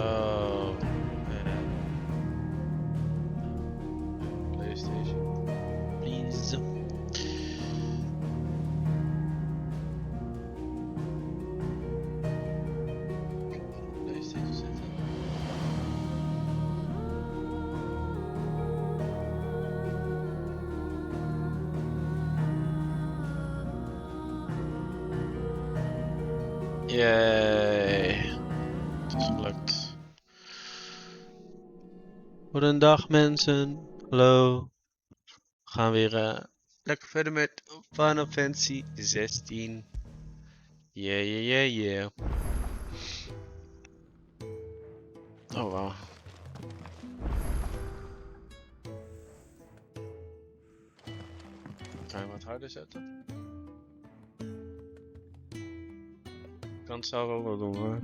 Oh. PlayStation. Please. PlayStation zetten. Yay. Het is gelukt. Goedendag mensen. Hallo. We gaan weer lekker verder met Final Fantasy XVI. Yeah, yeah, yeah, yeah. Oh wow. Kan je wat harder zetten? Ik kan het zelf ook wel doen hoor.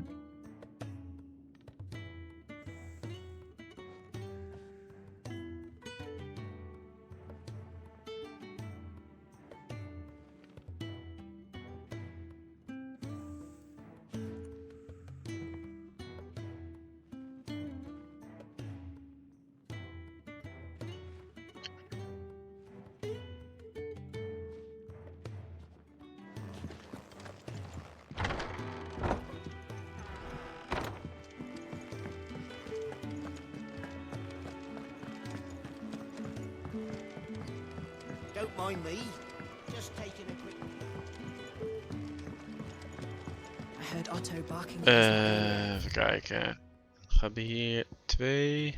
Don't mind me. Just taking a quick. I heard Otto barking. Even kijken. We hebben hier twee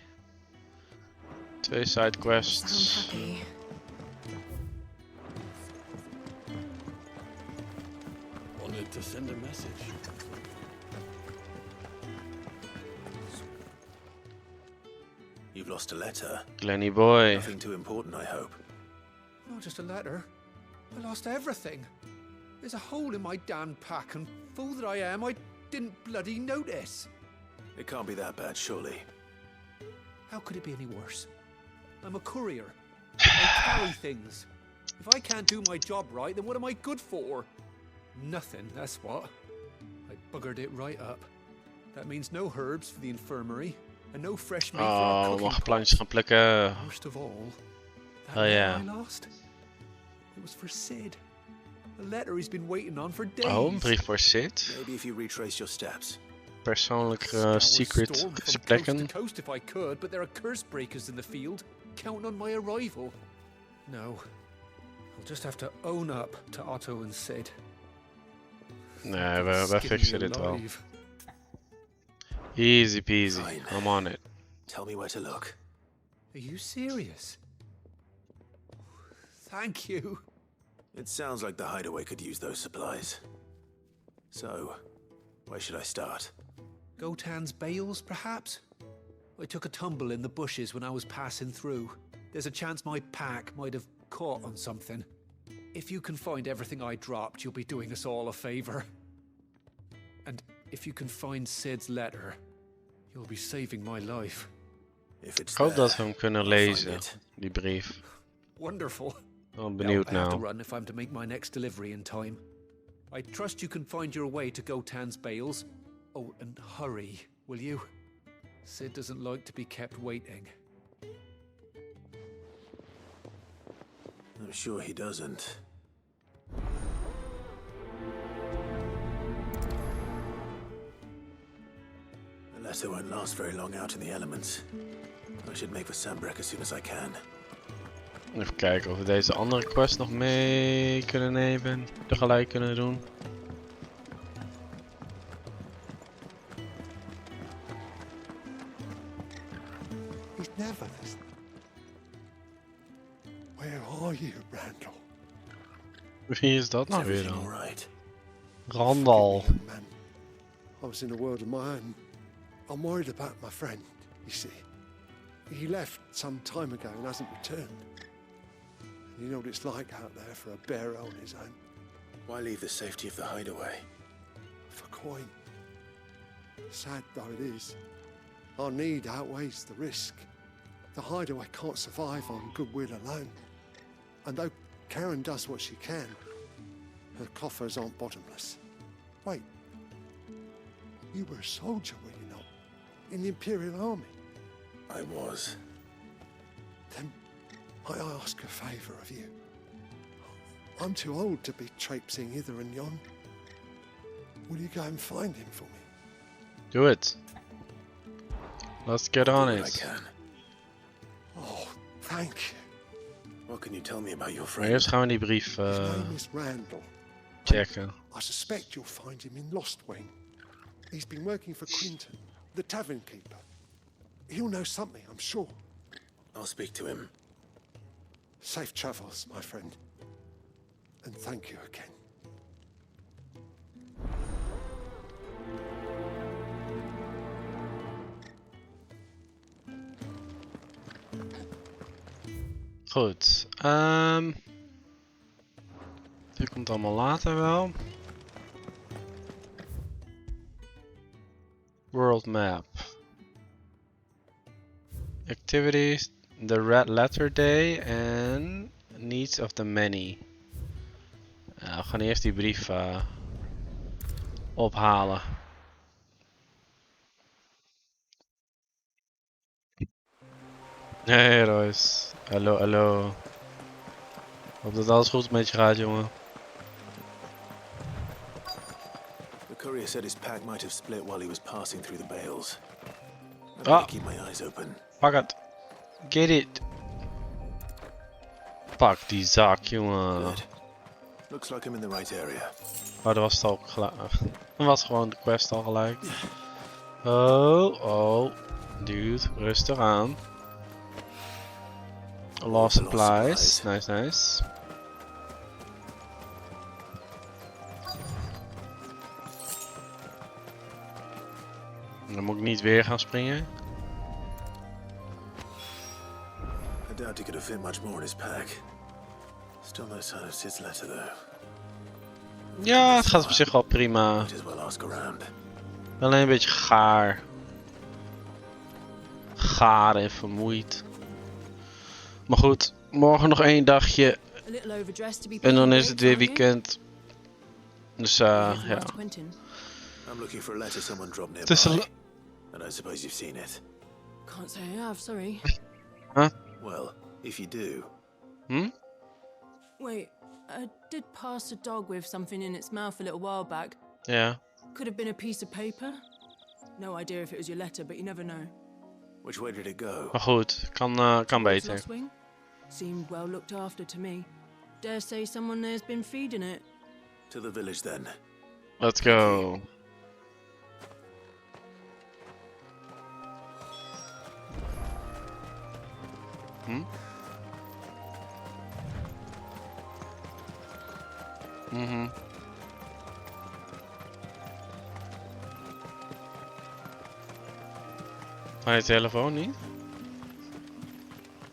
sidequests. Sound happy. Wanted to send a message. You've lost a letter. Glenny boy. Nothing too important, I hope. Not just a letter. I lost everything. There's a hole in my damn pack, and fool that I am, I didn't bloody notice. It can't be that bad, surely. How could it be any worse? I'm a courier. I carry things. If I can't do my job right, then what am I good for? Nothing, that's what. I buggered it right up. That means no herbs for the infirmary, and no fresh meat for our Oh, we cooking mogen plantjes gaan plukken. pot. Worst of all, that Oh, letter yeah. I lost. It was for Sid. A letter he's been waiting on for days. Oh, een brief voor Sid. Maybe if you retrace your steps. Persoonlijke Scour secret storm from coast plekken. to coast if I could, but there are curse breakers in the field, counting on my arrival. No, I'll just have to own up to Otto and Sid. Nee, we Skin fixen me dit wel. alive. Easy peasy. Fine. I'm on it. Tell me where to look. Are you serious? Thank you. It sounds like the hideaway could use those supplies. So, where should I start? Gotan's bales, perhaps? I took a tumble in the bushes when I was passing through. There's a chance my pack might have caught on something. If you can find everything I dropped, you'll be doing us all a favor. And if you can find Sid's letter, you'll be saving my life. If it's Ik hoop dat we there, hem kunnen I'll find lezen, it. die brief. Wonderful. Oh, benieuwd I have to nou. run if I'm to make my next delivery in time. I trust you can find your way to Gotan's bales. Oh, and hurry, will you? Sid doesn't like to be kept waiting. I'm sure he doesn't. The letter won't last very long out in the elements. I should make for Sambrek as soon as I can. Even kijken of we deze andere quest nog mee kunnen nemen. Tegelijk kunnen doen. He's never listening. Where are you, Randall? Wie is dat Is nou weer everything dan? all right? Randall. Young man, I was in a world of my own. I'm worried about my friend, you see. He left some time ago and hasn't returned. You know what it's like out there for a bearer on his own. Why leave the safety of the hideaway? For coin. Sad though it is, our need outweighs the risk. The hideaway can't survive on goodwill alone. And though Karen does what she can, her coffers aren't bottomless. Wait, you were a soldier, were you not? in the Imperial Army? I was. Then I ask a favour of you. I'm too old to be traipsing hither and yon. Will you go and find him for me? Do it. Let's get on I it. can. Oh, thank you. What can you tell me about your Maar friend? eerst gaan we die brief His name is Randall. checken. I suspect you'll find him in Lost Wing. He's been working for Quinton, the tavern keeper. He'll know something, I'm sure. I'll speak to him. Safe travels, my friend. And thank you again. Goed. Dit komt allemaal later wel. World map. Activities. The Red Letter Day en Needs of the Many. We gaan eerst die brief ophalen. Hey Royce. Hallo, hallo. Hoop dat alles goed met je gaat, jongen. The courier said his pack might have split while he was passing through the bales. I Ah. better keep my eyes open. Pak het. Get it. Pak die zak, jongen. Good. Looks like I'm in the right area. Oh, dat was het al gelijk. Dat was gewoon de quest al gelijk. Oh, oh. Dude, rustig aan. Lost supplies. Nice, nice. Dan moet ik niet weer gaan springen. I doubt he could have fit much more in his pack. Still no sign of Sid's letter though. Ja, het gaat op zich wel prima. Might as well ask around. Alleen een beetje gaar. Gaar en vermoeid. Maar goed, morgen nog één dagje. A little overdressed to be En dan playing is het weer bridge, aren't weekend. Dus you? Here's ja. Lord Quentin. I'm looking for a letter someone dropped Het is nearby. een... And I suppose you've seen it. Can't say I have, sorry. Well, if you do, Hm? Wait, I did pass a dog with something in its mouth a little while back. Ja. Could have been a piece of paper. No idea if it was your letter, but you never know. which way did it go? Maar goed, kan Towards beter. Lost Wing? Seemed well looked after to me. Dare say someone there's been feeding it. To the village then. Let's go. Hm? Mhm. Van je telefoon niet?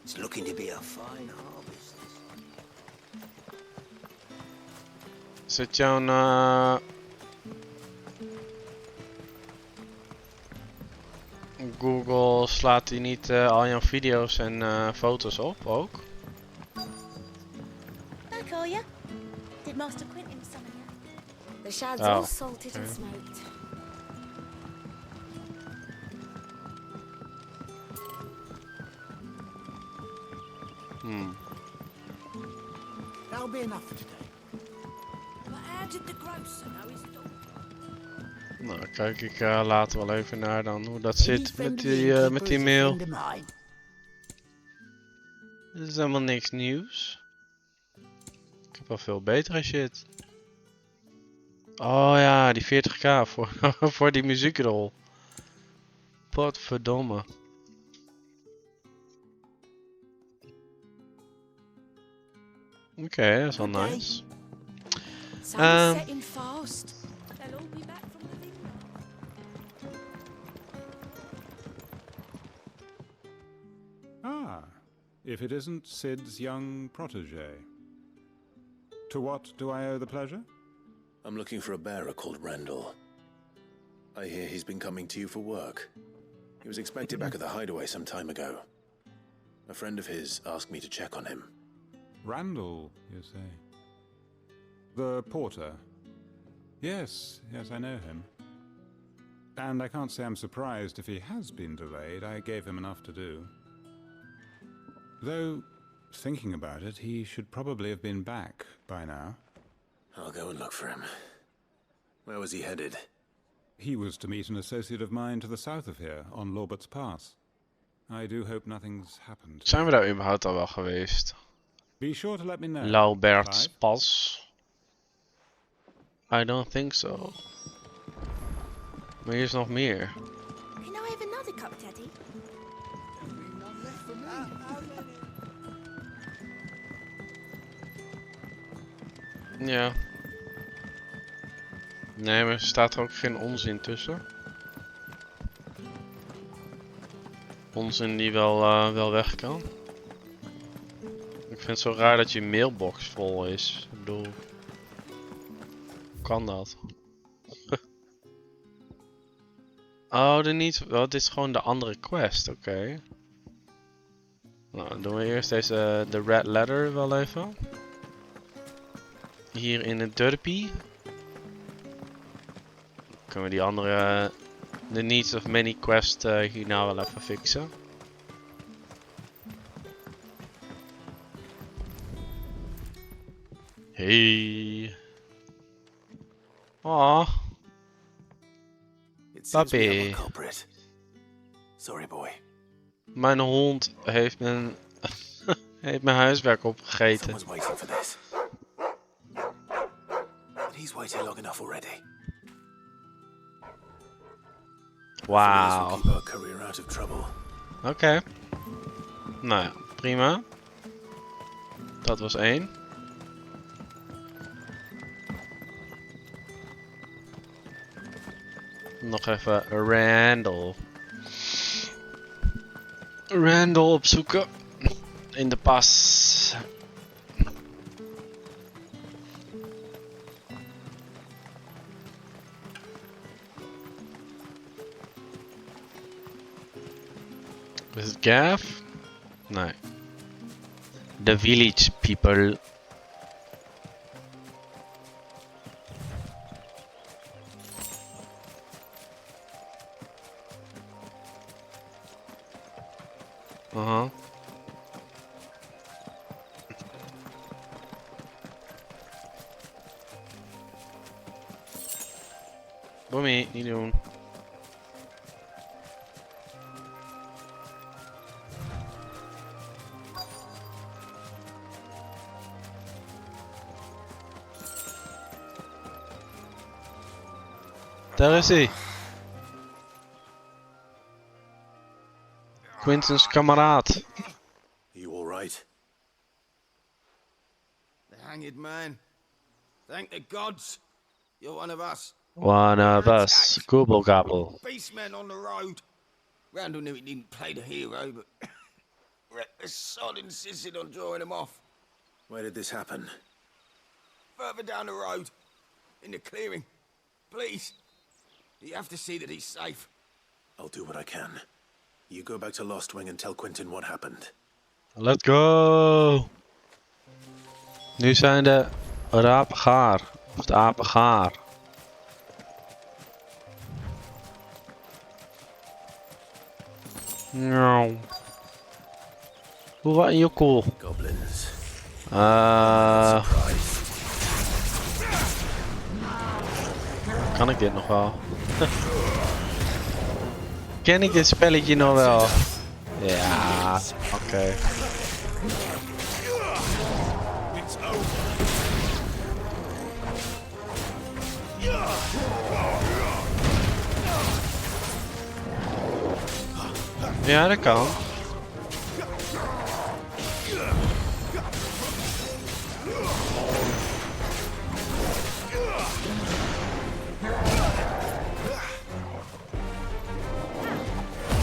It's looking to be a fine harvest. Zit jouw Google, slaat hij niet al jouw video's en foto's op ook? Back are you? Did Master Quentin summon you? The shad's Oh, all salted and okay. smoked. That'll be enough for today. But how did the grocer know his dog? Nou, kijk ik later wel even naar dan hoe dat zit met die mail. Dit is helemaal niks nieuws. Ik heb wel veel betere shit. Oh ja, die 40k voor, voor die muziekrol. Potverdomme. Oké, dat is wel nice. Sun's setting fast. They'll all be back from the vineyard. Ah, if it isn't Sid's young protege. To what do I owe the pleasure? I'm looking for a bearer called Randall. I hear he's been coming to you for work. He was expected back at the hideaway some time ago. A friend of his asked me to check on him. Randall, you say? The porter? Yes, yes, I know him. And I can't say I'm surprised if he has been delayed. I gave him enough to do. Though, thinking about it, he should probably have been back by now. I'll go and look for him. Where was he headed? He was to meet an associate of mine to the south of here, on Lorbert's Pass. I do hope nothing's happened. Zijn we daar überhaupt al wel geweest? Be sure to let me know. Laubert's Clive? Pas? I don't think so. Maar hier is nog meer. Can I have another cup, Daddy? Ja. Nee, maar er staat er ook geen onzin tussen. Onzin die wel weg kan. Ik vind het zo raar dat je mailbox vol is. Ik bedoel... Hoe kan dat? Oh, dit is gewoon de andere quest, oké. Nou, dan doen we eerst deze, de red letter wel even. Hier in het derpy. Kunnen we die andere, de needs of many quest hier nou wel even fixen. Hey. Aw. It seems we have Puppy. a culprit. Sorry, boy. Mijn hond heeft heeft mijn huiswerk opgegeten. Someone's waiting for this. But he's waited long enough already. Wauw. We'll keep our career out of trouble. Oké. Nou ja, prima. Dat was 1. Nog even Randall. Randall opzoeken. In de pas. Is het Gav? Nee. The village people. Aha. Bommie, niet doen. Daar is hij. Quentin's kameraad. You all right? The hanged man. Thank the gods. You're one of us. One of us. Gobble gobble. Beastmen on the road. Randall knew he didn't play the hero, but the sod insisted on drawing him off. Where did this happen? Further down the road. In the clearing. Please. You have to see that he's safe. I'll do what I can. You go back to Lost Wing and tell Quentin what happened. Let's go! Nu zijn de rapen gaar. Of de apen gaar. Nou. Hoe was je cool? Goblins. Kan ik dit nog wel? Ken ik dit spelletje nog wel? Ja, oké. Ja, dat kan.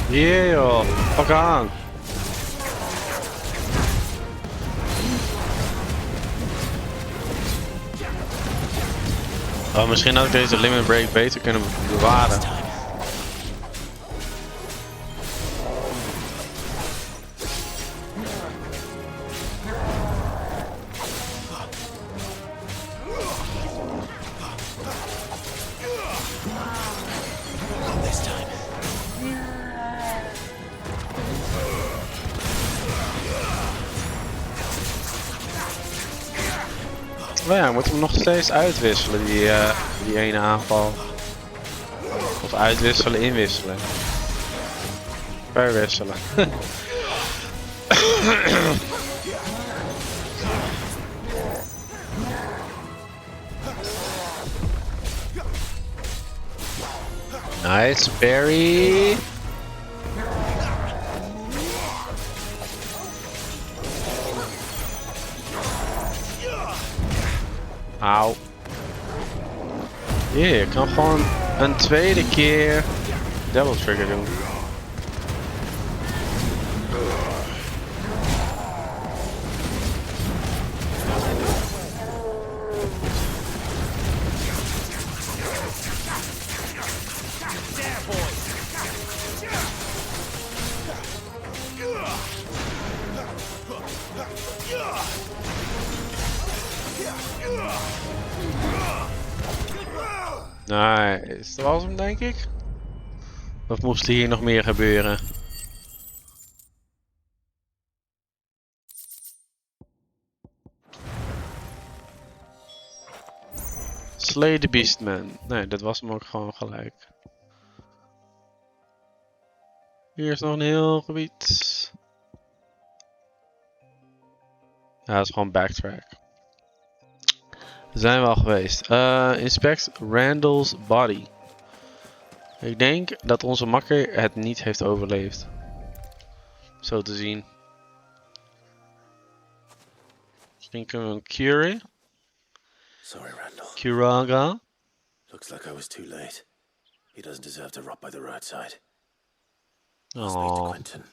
Yeah, joh. Pak aan. Oh, misschien had ik deze limit break beter kunnen bewaren. ja, we moeten hem nog steeds uitwisselen, die ene aanval. Of uitwisselen, inwisselen. Verwisselen. Nice, Barry. Auw. Je kan gewoon een tweede keer Devil Trigger doen. Nice, dat was hem denk ik. Of moest hier nog meer gebeuren? Slay the Beastman. Nee, dat was hem ook gewoon gelijk. Hier is nog een heel gebied. Ja, dat is gewoon backtrack. Daar zijn we al geweest. Inspect Randall's body. Ik denk dat onze makker het niet heeft overleefd. Zo te zien. Misschien kunnen we hem curen. Sorry, Randall. Curaga. Looks like I was too late. He doesn't deserve to rot by the roadside. I'll Oh. speak to Quentin.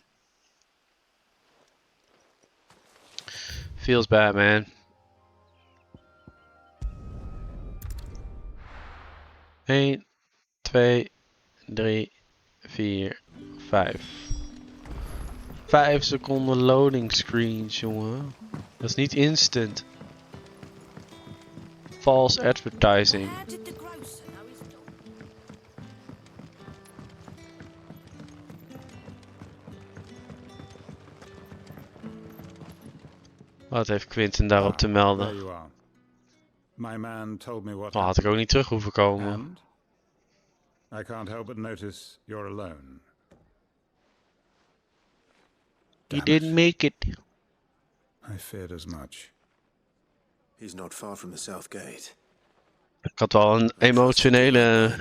Feels bad, man. Eén, 2, 3, 4, 5. 5 seconden loading screens, jongen. Dat is niet instant. False advertising. How did the grocer know his dog? Wat heeft Quentin daarop te There melden? you are. My man told me what Oh, had ik ook niet terug hoeven komen. and I can't help but notice you're alone. He Damn didn't it. make it. I feared as much. He's not far from the south gate. Ik had wel een emotionele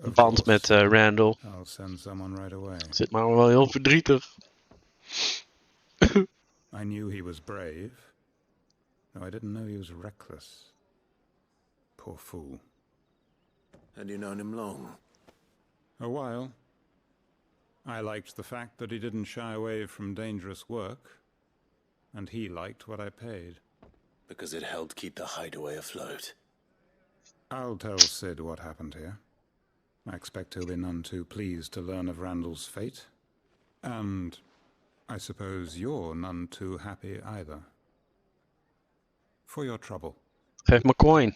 Of band course. met Randall. I'll send someone right away. Zit maar wel heel verdrietig. I knew he was brave, though I didn't know he was reckless. Poor fool. And you known him long? A while. I liked the fact that he didn't shy away from dangerous work, and he liked what I paid. Because it helped keep the hideaway afloat. I'll tell Sid what happened here. I expect he'll be none too pleased to learn of Randall's fate. And I suppose you're none too happy either. For your trouble. Geef me coin.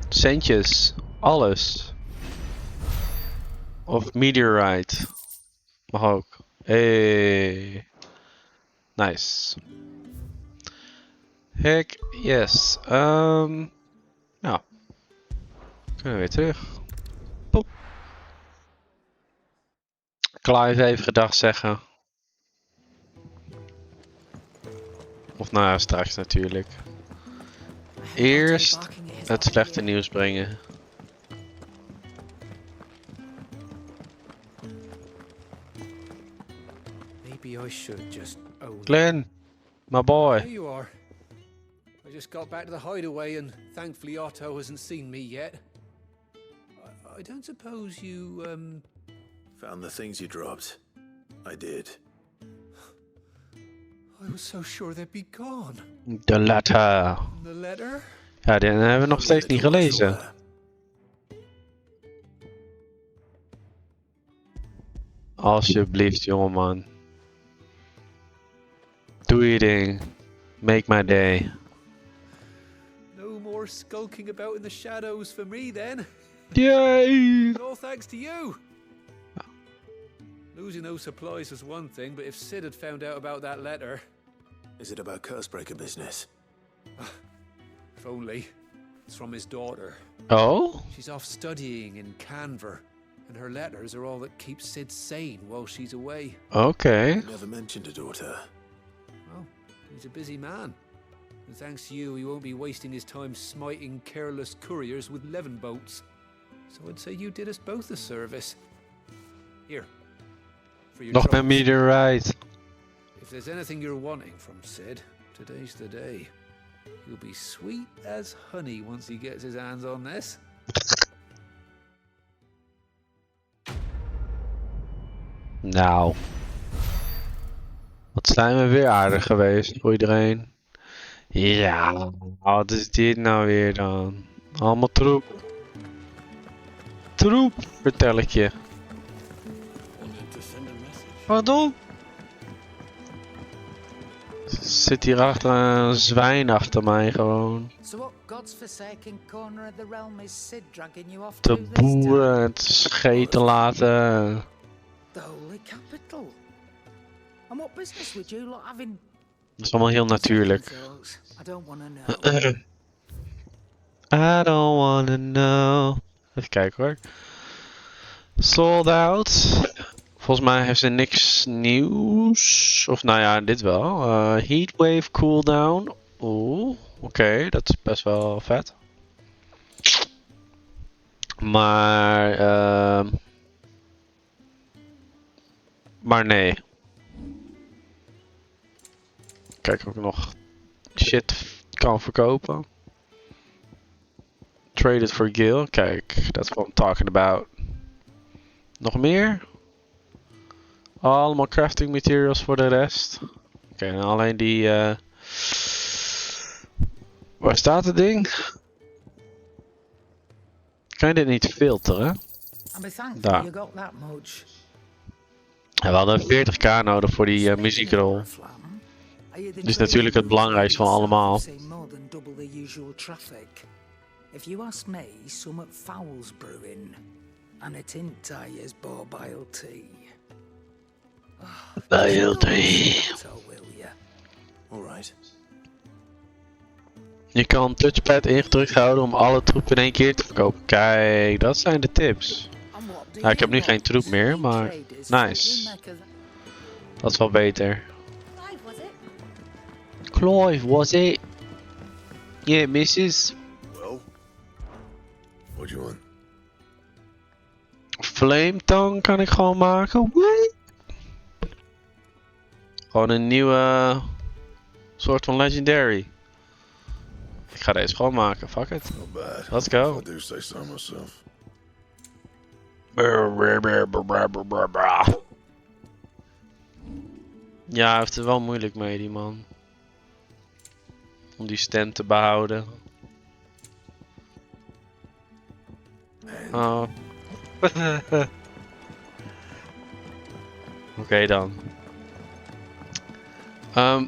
Centjes. Alles. Of meteorite. Mag ook. Hey. Nice. Heck yes. Nou. Kunnen we weer terug. Pop. Clive even gedag zeggen. Of nou ja, straks natuurlijk. Eerst het slechte nieuws brengen. Maybe I should just own it. Glenn, my boy. There you are. I just got back to the hideaway and thankfully Otto hasn't seen me yet. I don't suppose you, Found the things you dropped. I did. I was so sure they'd be gone. De letter. The letter? Ja, die hebben we nog steeds niet gelezen. Alsjeblieft, jongeman. Doe je ding. Make my day. No more skulking about in the shadows for me then. Yay! And all thanks to you. Losing those supplies was one thing, but if Sid had found out about that letter... Is it about Cursebreaker business? If only. It's from his daughter. Oh? She's off studying in Canver, and her letters are all that keeps Sid sane while she's away. Okay. Never mentioned a daughter. Well, he's a busy man. And thanks to you, he won't be wasting his time smiting careless couriers with levin boats. So I'd say you did us both a service. Here. For your Nog met troubles. meteorite. If there's anything you're wanting from Sid, today's the day. He'll be sweet as honey once he gets his hands on this. Nou. Wat zijn we weer aardig geweest voor iedereen. Ja, wat is dit nou weer dan? Allemaal troep. Troep, vertel ik je. Wanted to send a message. Pardon? Zit hier achter een zwijn achter mij gewoon. So what God's forsaken corner of the realm is Sid dragging you off Te to this time? boeren en te scheten laten. The holy capital. And what business would you lot have in... Dat is allemaal heel natuurlijk. I don't want to know. I don't wanna know. Even kijken hoor. Sold out. Volgens mij heeft ze niks nieuws. Of nou ja, dit wel. Heatwave cooldown. Oeh, oké, dat is best wel vet. Maar nee. Kijk of ik nog shit kan verkopen. Trade it for Gil. Kijk, that's what I'm talking about. Nog meer? Allemaal crafting materials voor de rest. Oké, en alleen die... Waar staat het ding? Kan je dit niet filteren? And be thankful Daar. you got that much. Ja, we hadden 40k nodig voor die muziekrol. Dus natuurlijk het belangrijkste van allemaal. If you ask me, some fowls brewing, and it in tires borbile tea. Borbile tea. So will ya? Alright. Je kan touchpad ingedrukt houden om alle troep in één keer te verkopen. Kijk, dat zijn de tips. Nou, ik heb nu geen troep meer, maar nice. Dat is wel beter. Clive, was it? Yeah, missus. Well, what do you want? Flame tongue kan ik gewoon maken. What? Gewoon een nieuwe soort van legendary. Ik ga deze gewoon maken, fuck it. Not bad. Let's go. I do say so myself. Ja, hij heeft er wel moeilijk mee, die man. Om die stem te behouden. Oh. Oké dan.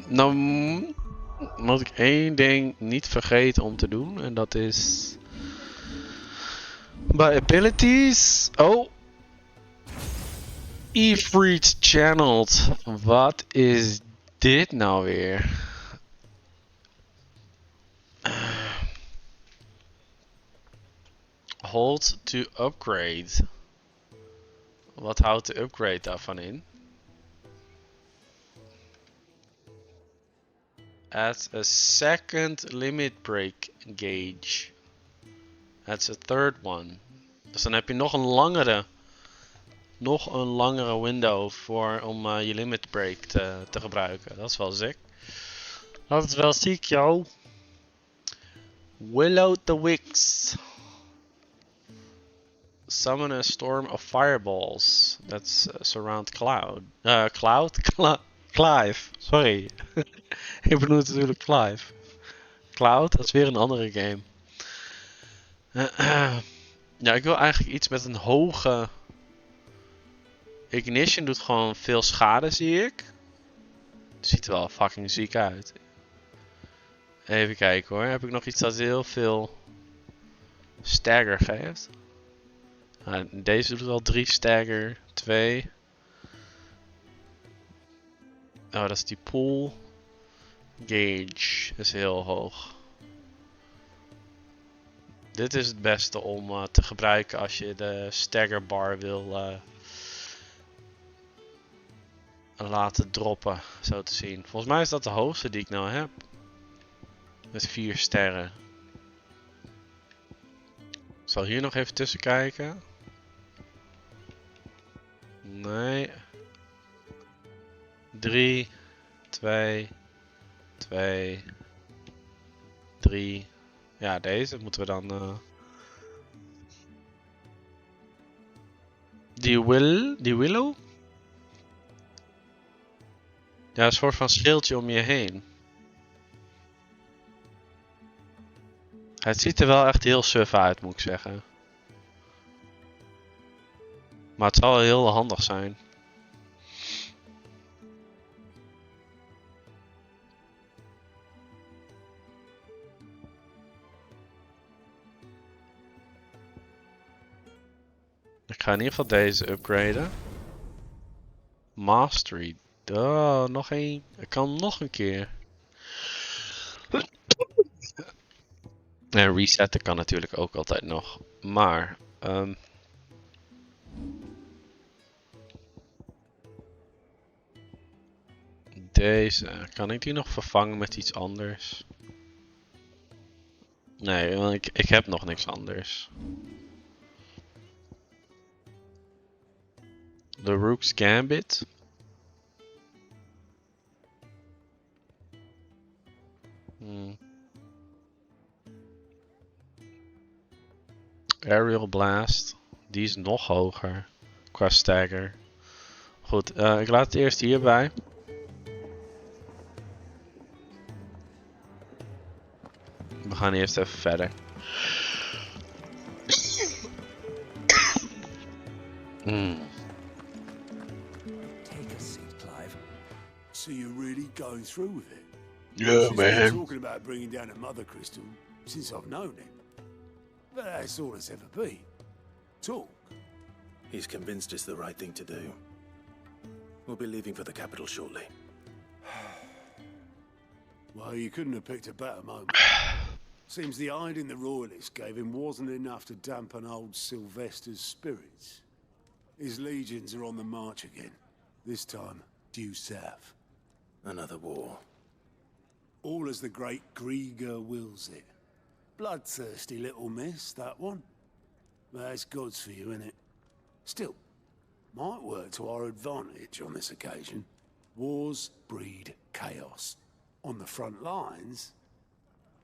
Nou moet ik één ding niet vergeten om te doen. En dat is... Bij abilities... Oh! Ifrit channeled. Wat is dit nou weer? Hold to upgrade. Wat houdt de upgrade daarvan in? Add a second limit break gauge. That's a third one. Dus dan heb je nog een langere window om je limit break te gebruiken. Dat is wel sick. Dat is wel ziek, joh. Willow the Wicks. Summon a storm of fireballs. That's surround Cloud. Clive. Sorry. Ik bedoel natuurlijk Clive. Cloud, dat is weer een andere game. Ja, ik wil eigenlijk iets met een hoge... Ignition doet gewoon veel schade, zie ik. Het ziet er wel fucking ziek uit. Even kijken hoor. Heb ik nog iets dat heel veel stagger geeft? Deze doet al 3 stagger. 2. Oh, dat is die pool. Gauge. Dat is heel hoog. Dit is het beste om te gebruiken als je de stagger bar wil laten droppen, zo te zien. Volgens mij is dat de hoogste die ik nou heb. Met 4 sterren. Ik zal hier nog even tussen kijken. Nee. 3, 2, 2, 3. Ja, deze moeten we dan... Die willow? Ja, een soort van schildje om je heen. Het ziet er wel echt heel suf uit, moet ik zeggen. Maar het zal heel handig zijn. Ik ga in ieder geval deze upgraden. Mastery. Oh, nog één. Ik kan nog een keer. En resetten kan natuurlijk ook altijd nog. Maar... deze. Kan ik die nog vervangen met iets anders? Nee, want ik heb nog niks anders. De Rook's Gambit. Aerial Blast. Die is nog hoger. Qua stagger. Goed, ik laat het eerst hierbij. We gaan eerst even verder. Take a seat, Clive. So you're really going through with it? Yeah, She's man. been talking about bringing down a mother crystal since I've known him. But that's all it's ever been. Talk. He's convinced it's the right thing to do. We'll be leaving for the capital shortly. Well, you couldn't have picked a better moment. Seems the hiding the royalists gave him wasn't enough to dampen old Sylvester's spirits. His legions are on the march again. This time, due south. Another war. All as the great Grieger wills it. Bloodthirsty little miss, that one. That's God's for you, innit? Still, might work to our advantage on this occasion. Wars breed chaos. On the front lines,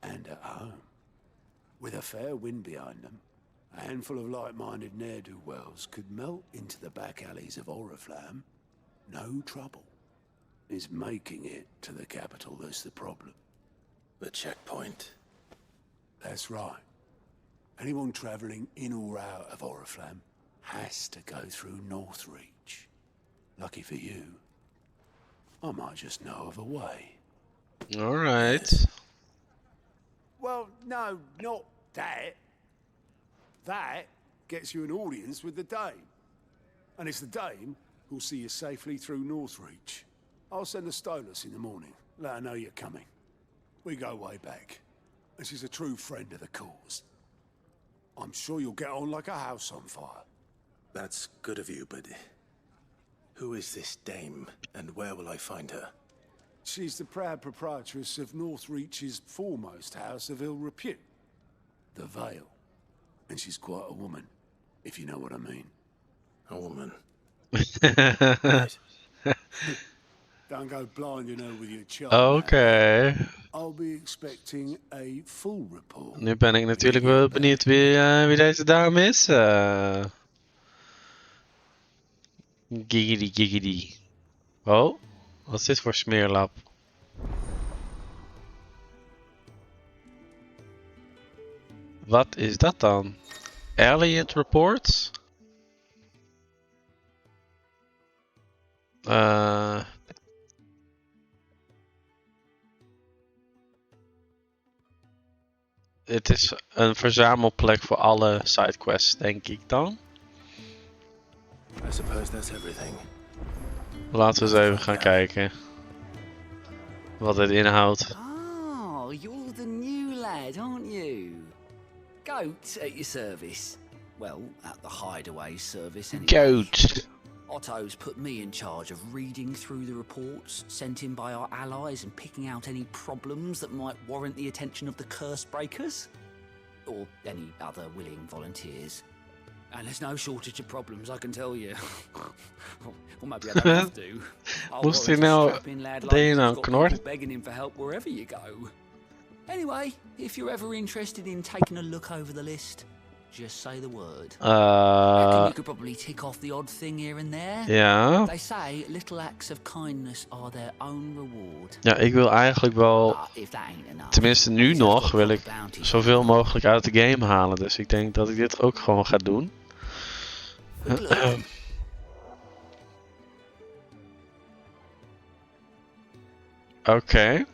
and at home. With a fair wind behind them, a handful of like-minded ne'er-do-wells could melt into the back alleys of Oriflamme. No trouble. It's making it to the capital that's the problem. The checkpoint. That's right. Anyone travelling in or out of Oriflamme has to go through Northreach. Lucky for you, I might just know of a way. Alright. Well, no, not that. That gets you an audience with the Dame. And it's the Dame who'll see you safely through Northreach. I'll send a Stolas in the morning. Let her know you're coming. We go way back. And she's a true friend of the cause. I'm sure you'll get on like a house on fire. That's good of you, but... who is this dame, and where will I find her? She's the proud proprietress of Northreach's foremost house of ill repute. The Vale. And she's quite a woman, if you know what I mean. A woman. Don't go blinding her with your child. Oké. I'll be expecting a full report. Nu ben ik natuurlijk wel benieuwd wie deze dame is. Giggity giggity. Oh, wat is dit voor smeerlap? Wat is dat dan? Elliot Reports? Het is een verzamelplek voor alle sidequests, denk ik dan. I suppose that's everything. Laten we eens even gaan kijken. Wat het inhoudt. Oh, you're the new lad, aren't you? Goat at your service. Well, at the hideaway service anyway. Goat. Otto's put me in charge of reading through the reports sent in by our allies and picking out any problems that might warrant the attention of the curse breakers. Or any other willing volunteers. And there's no shortage of problems, I can tell you. Or maybe I don't have to. Moest hij nou... Deed je nou knort? Begging him for help wherever you go. Anyway, if you're ever interested in taking a look over the list, just say the word. You could probably tick off the odd thing here and there. Ja. They say little acts of kindness are their own reward. Ja, ik wil eigenlijk wel... Tenminste nu nog wil ik zoveel mogelijk uit de game halen. Dus ik denk dat ik dit ook gewoon ga doen. Oké.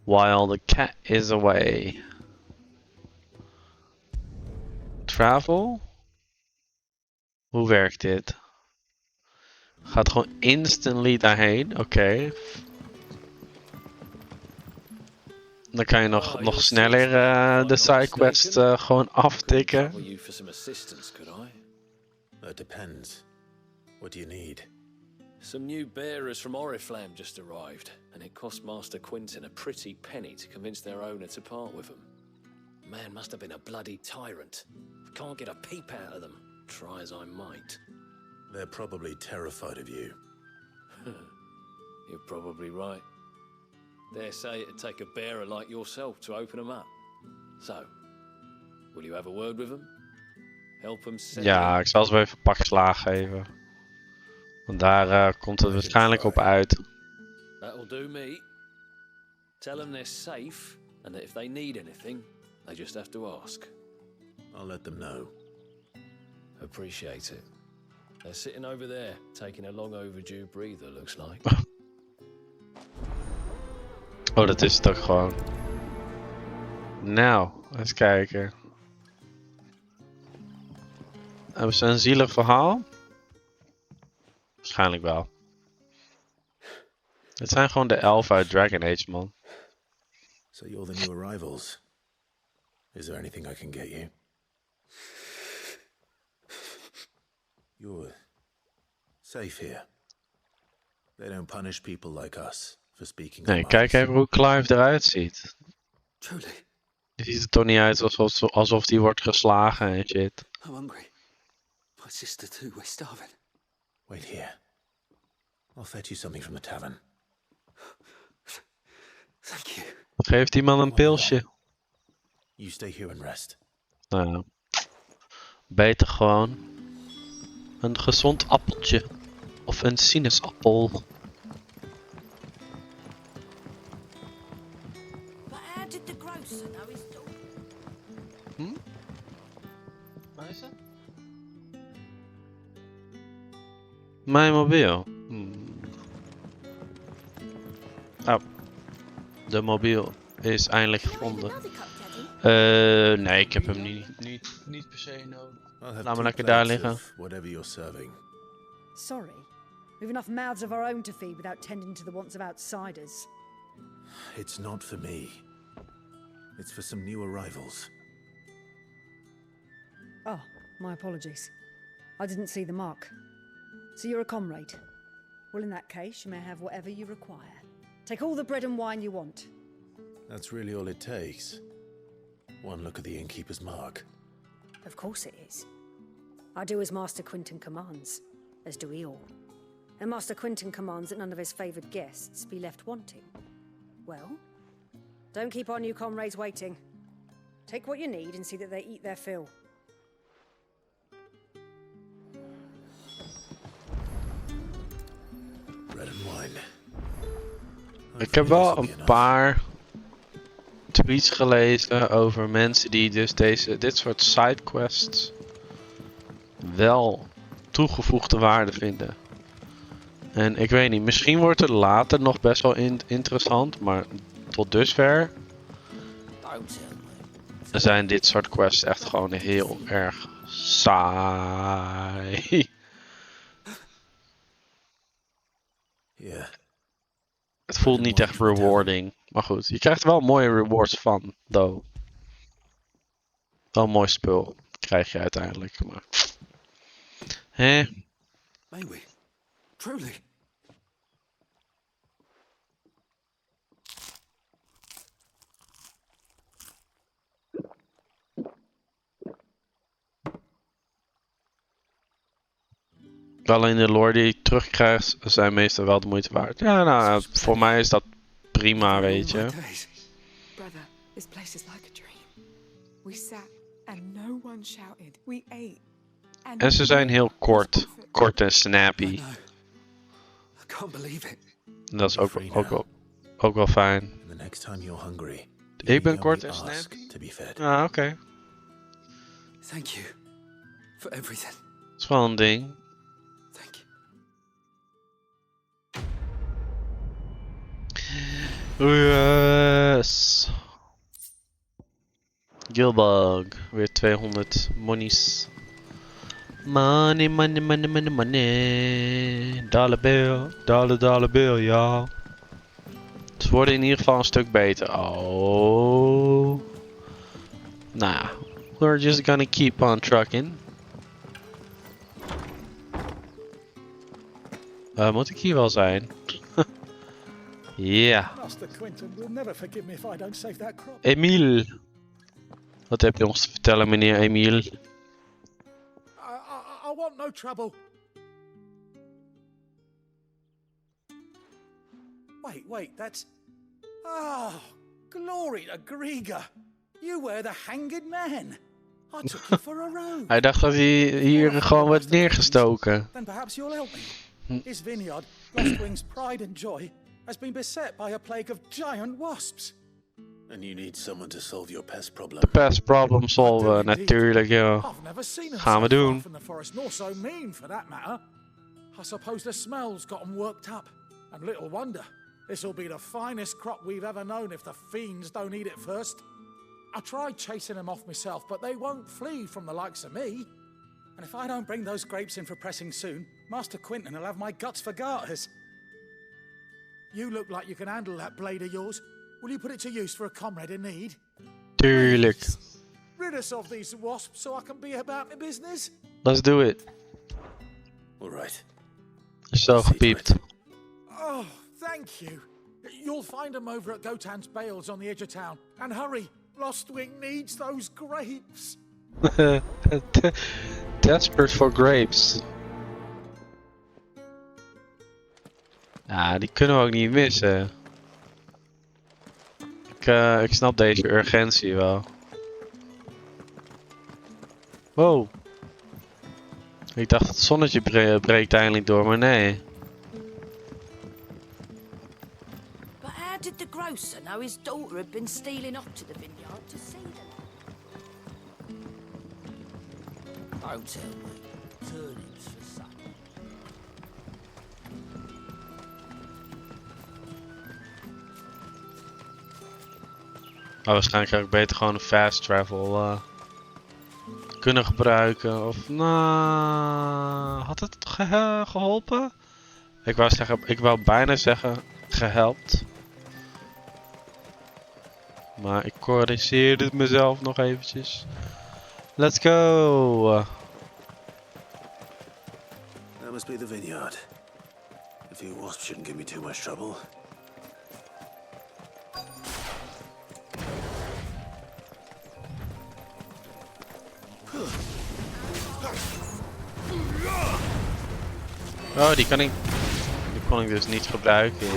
While the cat is away. Travel? Hoe werkt dit? Gaat gewoon instantly daarheen. Oké. Dan kan je nog sneller de sidequest gewoon aftikken. That depends. What do you need? Some new bearers from Oriflamme just arrived, and it cost Master Quinton a pretty penny to convince their owner to part with them. Man must have been a bloody tyrant. Can't get a peep out of them, try as I might. They're probably terrified of you. You're probably right. Dare say it'd take a bearer like yourself to open them up. So, will you have a word with them? Help them set Ja, ik zal ze wel even een pak slaag geven. Want daar komt het waarschijnlijk op uit. That'll do me. Tell them they're safe, and that if they need anything, they just have to ask. I'll let them know. Appreciate it. They're sitting over there, taking a long overdue breather, looks like. Oh, dat is het ook gewoon. Nou, eens kijken. Hebben ze een zielig verhaal? Waarschijnlijk wel. Het zijn gewoon de elfen uit Dragon Age, man. So you're the new arrivals. Is there anything I can get you? You're safe here. They don't punish people like us for speaking. Nee, kijk even hoe Clive eruit ziet. Truly. Die ziet er toch niet uit alsof die wordt geslagen en shit. I'm hungry. My sister too, we're starving. Wait here. I'll fetch you something from the tavern. Thank you. Geeft die man een pilsje. You stay here and rest. Nou ja. Beter gewoon een gezond appeltje. Of een sinaasappel. But how did the grocer know his dog? Waar is het? Mijn mobiel. Oh. De mobiel is eindelijk gevonden. Nee, ik heb hem niet per se nodig. Laat me lekker daar liggen. Whatever you're serving. Sorry. We've enough mouths of our own to feed without tending to the wants of outsiders. It's not for me. It's for some new arrivals. Oh, my apologies. I didn't see the mark. So you're a comrade? Well, in that case, you may have whatever you require. Take all the bread and wine you want. That's really all it takes. One look at the innkeeper's mark. Of course it is. I do as Master Quinton commands, as do we all. And Master Quinton commands that none of his favoured guests be left wanting. Well, don't keep our new comrades waiting. Take what you need and see that they eat their fill. Bread and wine. Ik heb wel een paar tweets gelezen over mensen die dus dit soort sidequests wel toegevoegde waarde vinden. En ik weet niet, misschien wordt het later nog best wel interessant, maar tot dusver zijn dit soort quests echt gewoon heel erg saai. Yeah. Het voelt niet echt rewarding. Maar goed, je krijgt er wel mooie rewards van, though. Wel een mooi spul krijg je uiteindelijk. Maar... Hè? May we? Truly? Alleen de lore die ik terugkrijg zijn meestal wel de moeite waard. Ja, nou, voor mij is dat prima, weet je. Brother, this place is like a dream. We sat and no one shouted. We ate. En ze zijn heel kort. Kort en snappy. I can't believe it. En dat is ook wel fijn. The next time you're hungry, Ik ben kort en snappy? to be fed. Ah, oké. Thank you for everything. Dat is wel een ding. Yes. Gilbug. Weer 200 monies. Money, money, money, money, money. Dollar bill, ja. Ze worden in ieder geval een stuk beter. Oh. Nah. We're just gonna keep on trucking. Moet ik hier wel zijn? Ja. Master Quinton will never forgive me if I don't save that crop. Emiel. Wat heb je ons te vertellen, meneer Emiel? I want no trouble. Wait, that's... Oh, glory to Griga. You were the hanged man. I took you for a road. Hij dacht dat hij hier gewoon werd neergestoken. Then perhaps you'll help me. His vineyard, Lostwing's pride and joy, has been beset by a plague of giant wasps. And you need someone to solve your pest problem. De pest problem solven, natuurlijk, ja. I've never seen them Gaan we so far doen. from the forest, nor so mean for that matter. I suppose the smell's got them worked up. And little wonder. This'll be the finest crop we've ever known if the fiends don't eat it first. I tried chasing them off myself, but they won't flee from the likes of me. And if I don't bring those grapes in for pressing soon, Master Quinton will have my guts for garters. You look like you can handle that blade of yours. Will you put it to use for a comrade in need? Tuurlijk. Rid us of these wasps so I can be about my business. Let's do it. All right. Zo gepiept. Oh, thank you. You'll find them over at Gotan's Bales on the edge of town. And hurry, Lostwing needs those grapes. Desperate for grapes. Ja, die kunnen we ook niet missen. Ik snap deze urgentie wel. Wow. Ik dacht het zonnetje breekt eindelijk door, maar nee. But how did the grocer know his daughter had been stealing up to the vineyard to see them? Don't tell me. Turnips for supper. Maar waarschijnlijk had ik beter gewoon een fast travel kunnen gebruiken. Of nou, had het geholpen? Ik wou bijna zeggen gehelpt. Maar ik corrigeerde mezelf nog eventjes. Let's go! That must be the vineyard. A few wasps shouldn't give me too much trouble. Oh, die kon ik dus niet gebruiken.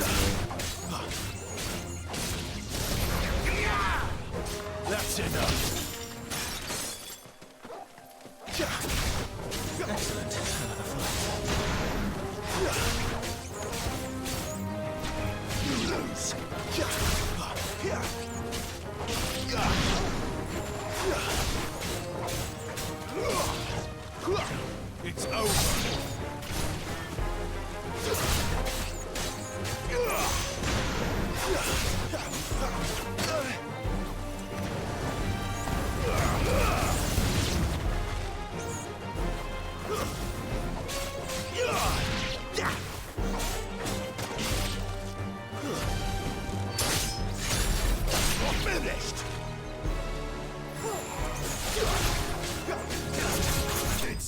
That's enough. Excellent. It's over.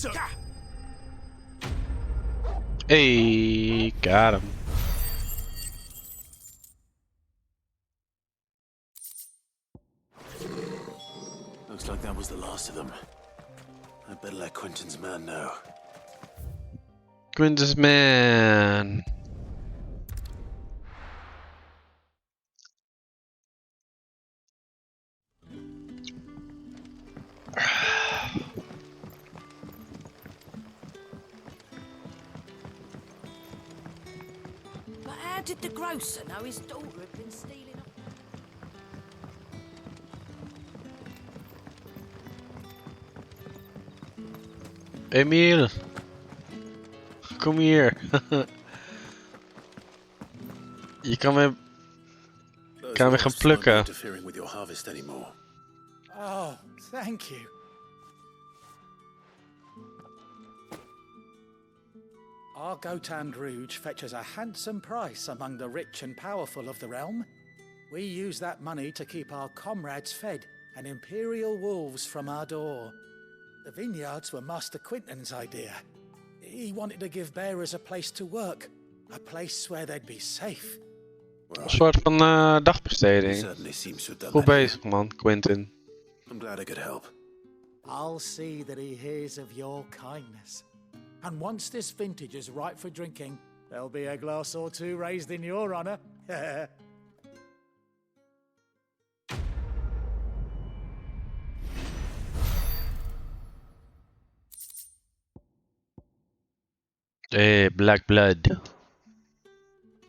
closer! Hey, got him. Looks like that was the last of them. I'd better let Quentin's man know. Quintus man. But how did the grocer know his daughter had been stealing? Emil, kom hier. Je kan weer gaan plukken. Interfering with your harvest anymore. Oh, thank you. Our Gotand Rouge fetches a handsome price among the rich and powerful of the realm. We use that money to keep our comrades fed and imperial wolves from our door. The vineyards were Master Quintin's idea. He wanted to give bearers a place to work, a place where they'd be safe. Een soort van dagbesteding. Goed bezig, man, Quentin. I'm glad I could help. I'll see that he hears of your kindness. And once this vintage is ripe for drinking, there'll be a glass or two raised in your honor. Hey, Black Blood.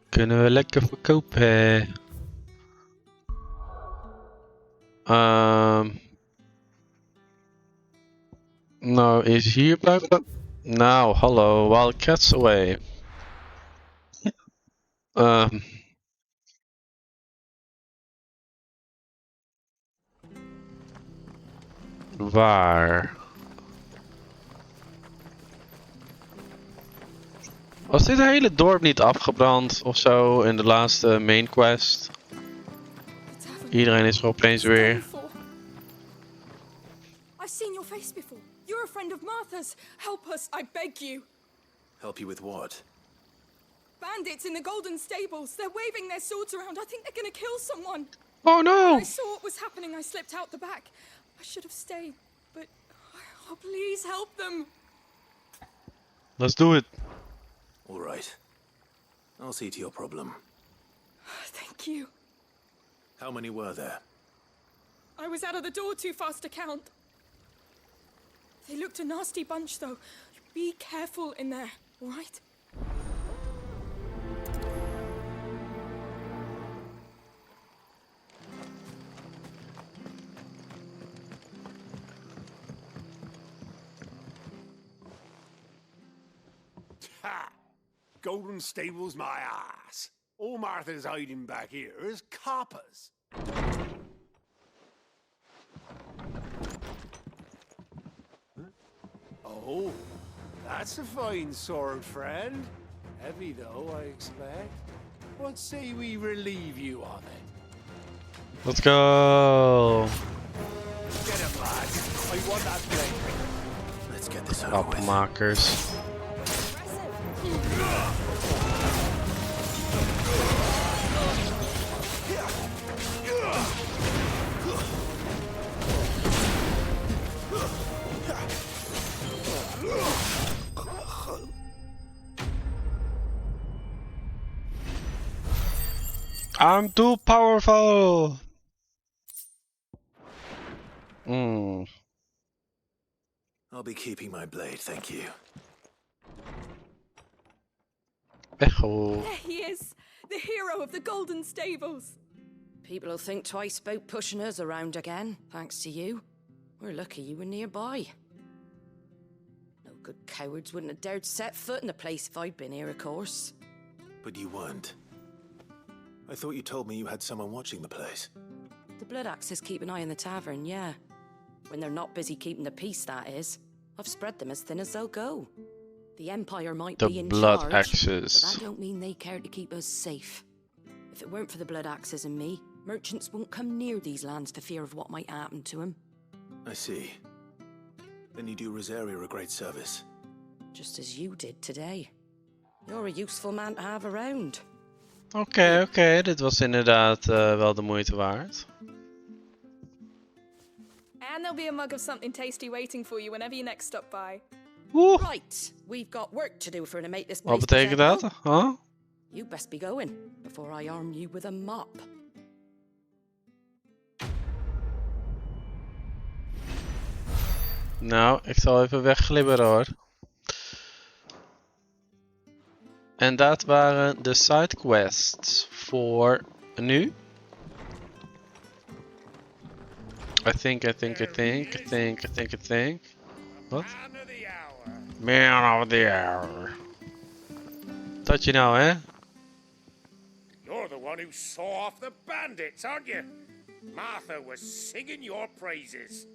Kunnen we lekker verkopen. Nou, is hier blijven? Nou, hallo, Wild Cats away. Waar? Was dit hele dorp niet afgebrand of zo in de laatste main quest? Iedereen is er opeens weer. I've seen your face before. You're a friend of Martha's. Help us, I beg you. Help you with what? Bandits in the Golden Stables. They're waving their swords around. I think they're gonna kill someone. Oh no! When I saw what was happening, I slipped out the back. I should have stayed, but oh, please help them. Let's do it. All right. I'll see to your problem. Thank you. How many were there? I was out of the door too fast to count. They looked a nasty bunch, though. Be careful in there, all right? Ha! Golden Stables my ass. All Martha's hiding back here is coppers. Huh? Oh, that's a fine sword, friend. Heavy though, I expect. What say we relieve you of it? Let's go. Get him, lads. I want that blade. Let's get this over with. Opmakers. I'm too powerful. I'll be keeping my blade, thank you. Echo. There he is, the hero of the Golden Stables. People will think twice about pushing us around again, thanks to you. We're lucky you were nearby. No good cowards wouldn't have dared set foot in the place if I'd been here, of course. But you weren't. I thought you told me you had someone watching the place. The Blood Axes keep an eye on the tavern, yeah. When they're not busy keeping the peace, that is. I've spread them as thin as they'll go. The Empire might be in Blood charge, Axes. but that don't mean they care to keep us safe. If it weren't for the Blood Axes and me, merchants won't come near these lands for fear of what might happen to them. I see. Then you do Rosaria a great service. Just as you did today. You're a useful man to have around. Oké, dit was inderdaad wel de moeite waard. And there'll be a mug of something tasty waiting for you whenever you next stop by. Right, we've got work to do for to make this place Wat betekent dat? Huh? You best be going before I arm you with a mop. Nou, ik zal even wegglibberen hoor. En dat waren de sidequests voor nu. I think. Wat? Man of the hour. Dat je nou, hè? You're the one who saw off the bandits, aren't you? Martha was singing your praises.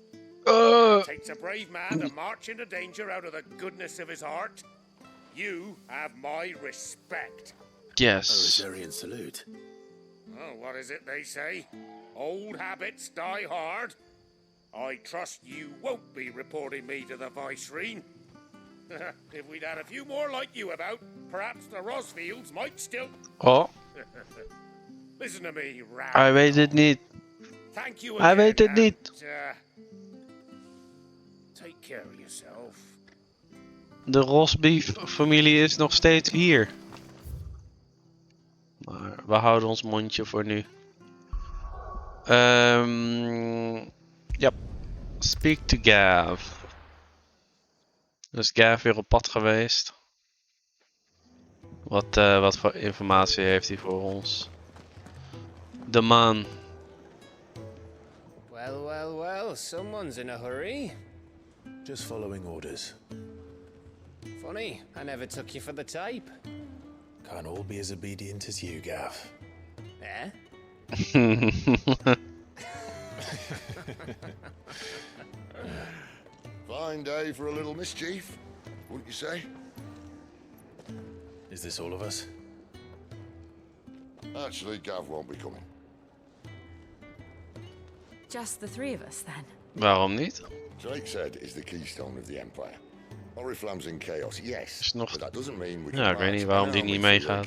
It takes a brave man to march into danger out of the goodness of his heart. You have my respect. Yes. A Rosarian salute. Oh, what is it they say? Old habits die hard. I trust you won't be reporting me to the Viceroy. If we'd had a few more like you about, perhaps the Rosfields might still... Oh. Listen to me, Ram. Hij weet het niet. Thank you Hij weet het niet. Take care of yourself. De Rosbeef-familie is nog steeds hier. Maar we houden ons mondje voor nu. Ja. Speak to Gav. Dus Gav weer op pad geweest. Wat voor informatie heeft hij voor ons? De man. Well, someone's in a hurry. Just following orders. Funny, I never took you for the type. Can't all be as obedient as you, Gav. Eh? Fine day for a little mischief, wouldn't you say? Is this all of us? Actually, Gav won't be coming. Just the three of us, then? Waarom niet? Drake said is the keystone of the Empire. Oriflamme's in chaos, yes, nog... but that doesn't mean we Ja, ik weet niet waarom die niet meegaat.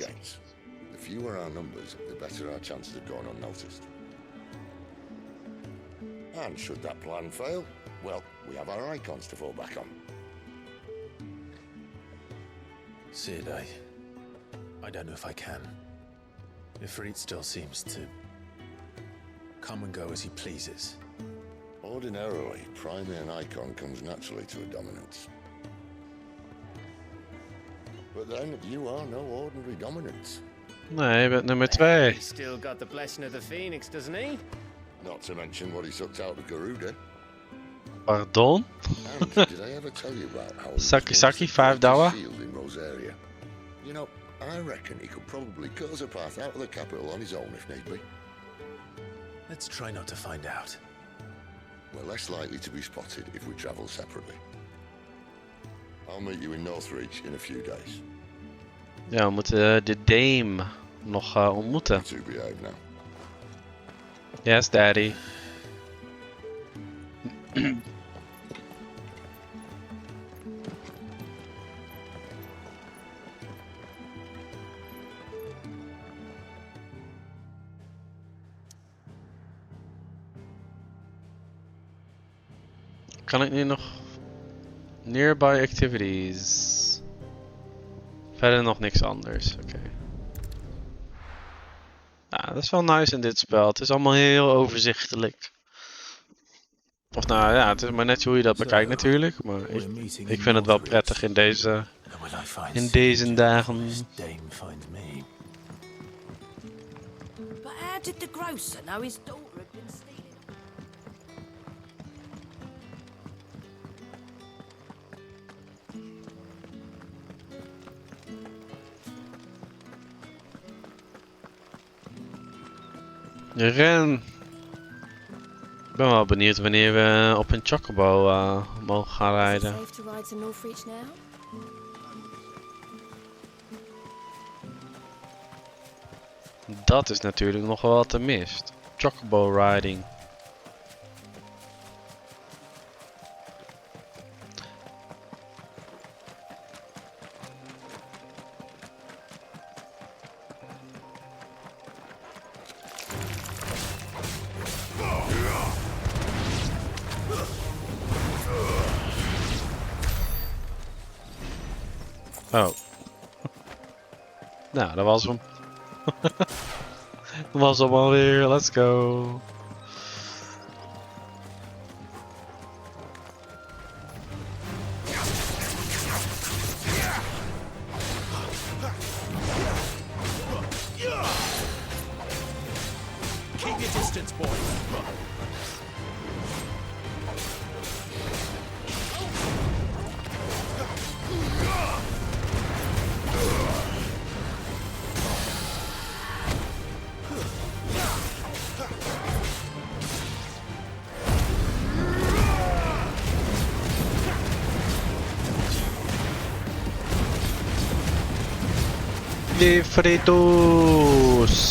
The fewer our numbers, the better our chances of going unnoticed. And should that plan fail, well, we have our icons to fall back on. Sid, I don't know if I can. Ifrit still seems to come and go as he pleases. Ordinarily, priming an icon comes naturally to a dominance. But then, you are no ordinary dominance. Nee, je bent nummer 2. He's still got the blessing of the Phoenix, doesn't he? Not to mention what he sucked out of Garuda. Pardon? And did I ever tell you about how Saki, 5 dollar? in Rosaria? You know, I reckon he could probably cut us a path out of the capital on his own if need be. Let's try not to find out. We're less likely to be spotted if we travel separately. I'll meet you in Northreach in a few days. Ja, we moeten de Dame nog ontmoeten. To behave now. Yes, daddy. Kan ik nu nog... Nearby activities. Verder nog niks anders, oké. Ja, dat is wel nice in dit spel. Het is allemaal heel overzichtelijk. Of nou ja, het is maar net hoe je dat bekijkt natuurlijk. Maar ik vind het wel prettig in deze dagen. But how did the grocer know his daughter had been stealing? Ren. Ik ben wel benieuwd wanneer we op een chocobo mogen gaan rijden. Safe to ride to Northreach now? Dat is natuurlijk nog wel wat er mist. Chocobo riding. Oh. Nou, dat was hem. Dat was hem alweer. Let's go. Keep your distance, boy. De fritos.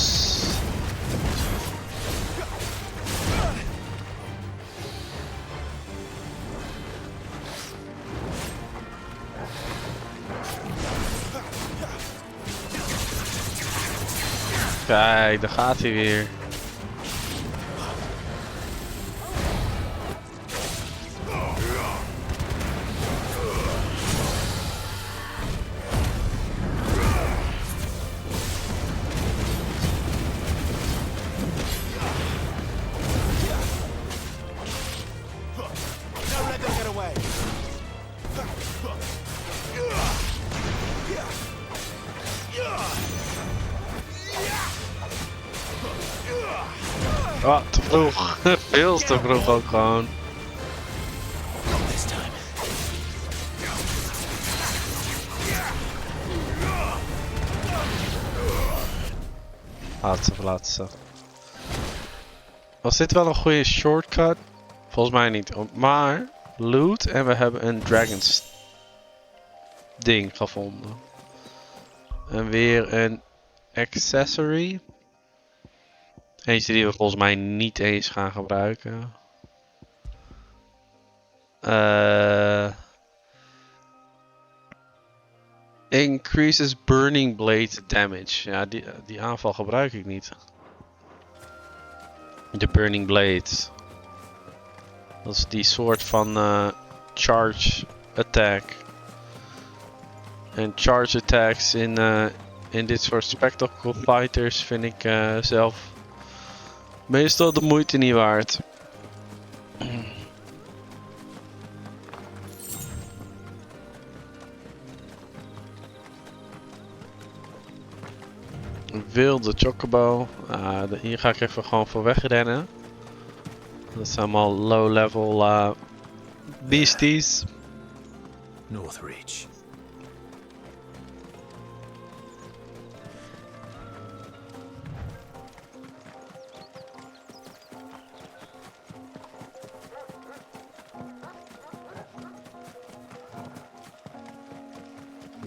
Kijk, daar gaat hij weer. Oh, te vroeg. Veel te vroeg ook gewoon. Laatste. Was dit wel een goede shortcut? Volgens mij niet. Maar loot en we hebben een dragons ding gevonden. En weer een accessory. Eentje die we volgens mij niet eens gaan gebruiken. Increases burning blade damage. Ja, die aanval gebruik ik niet. De burning blades. Dat is die soort van charge attack. En charge attacks in dit soort spectacle fighters vind ik zelf meestal de moeite niet waard. Een wilde chocobo. Hier ga ik even gewoon voor wegrennen. Dat zijn allemaal low level beasties. Northreach.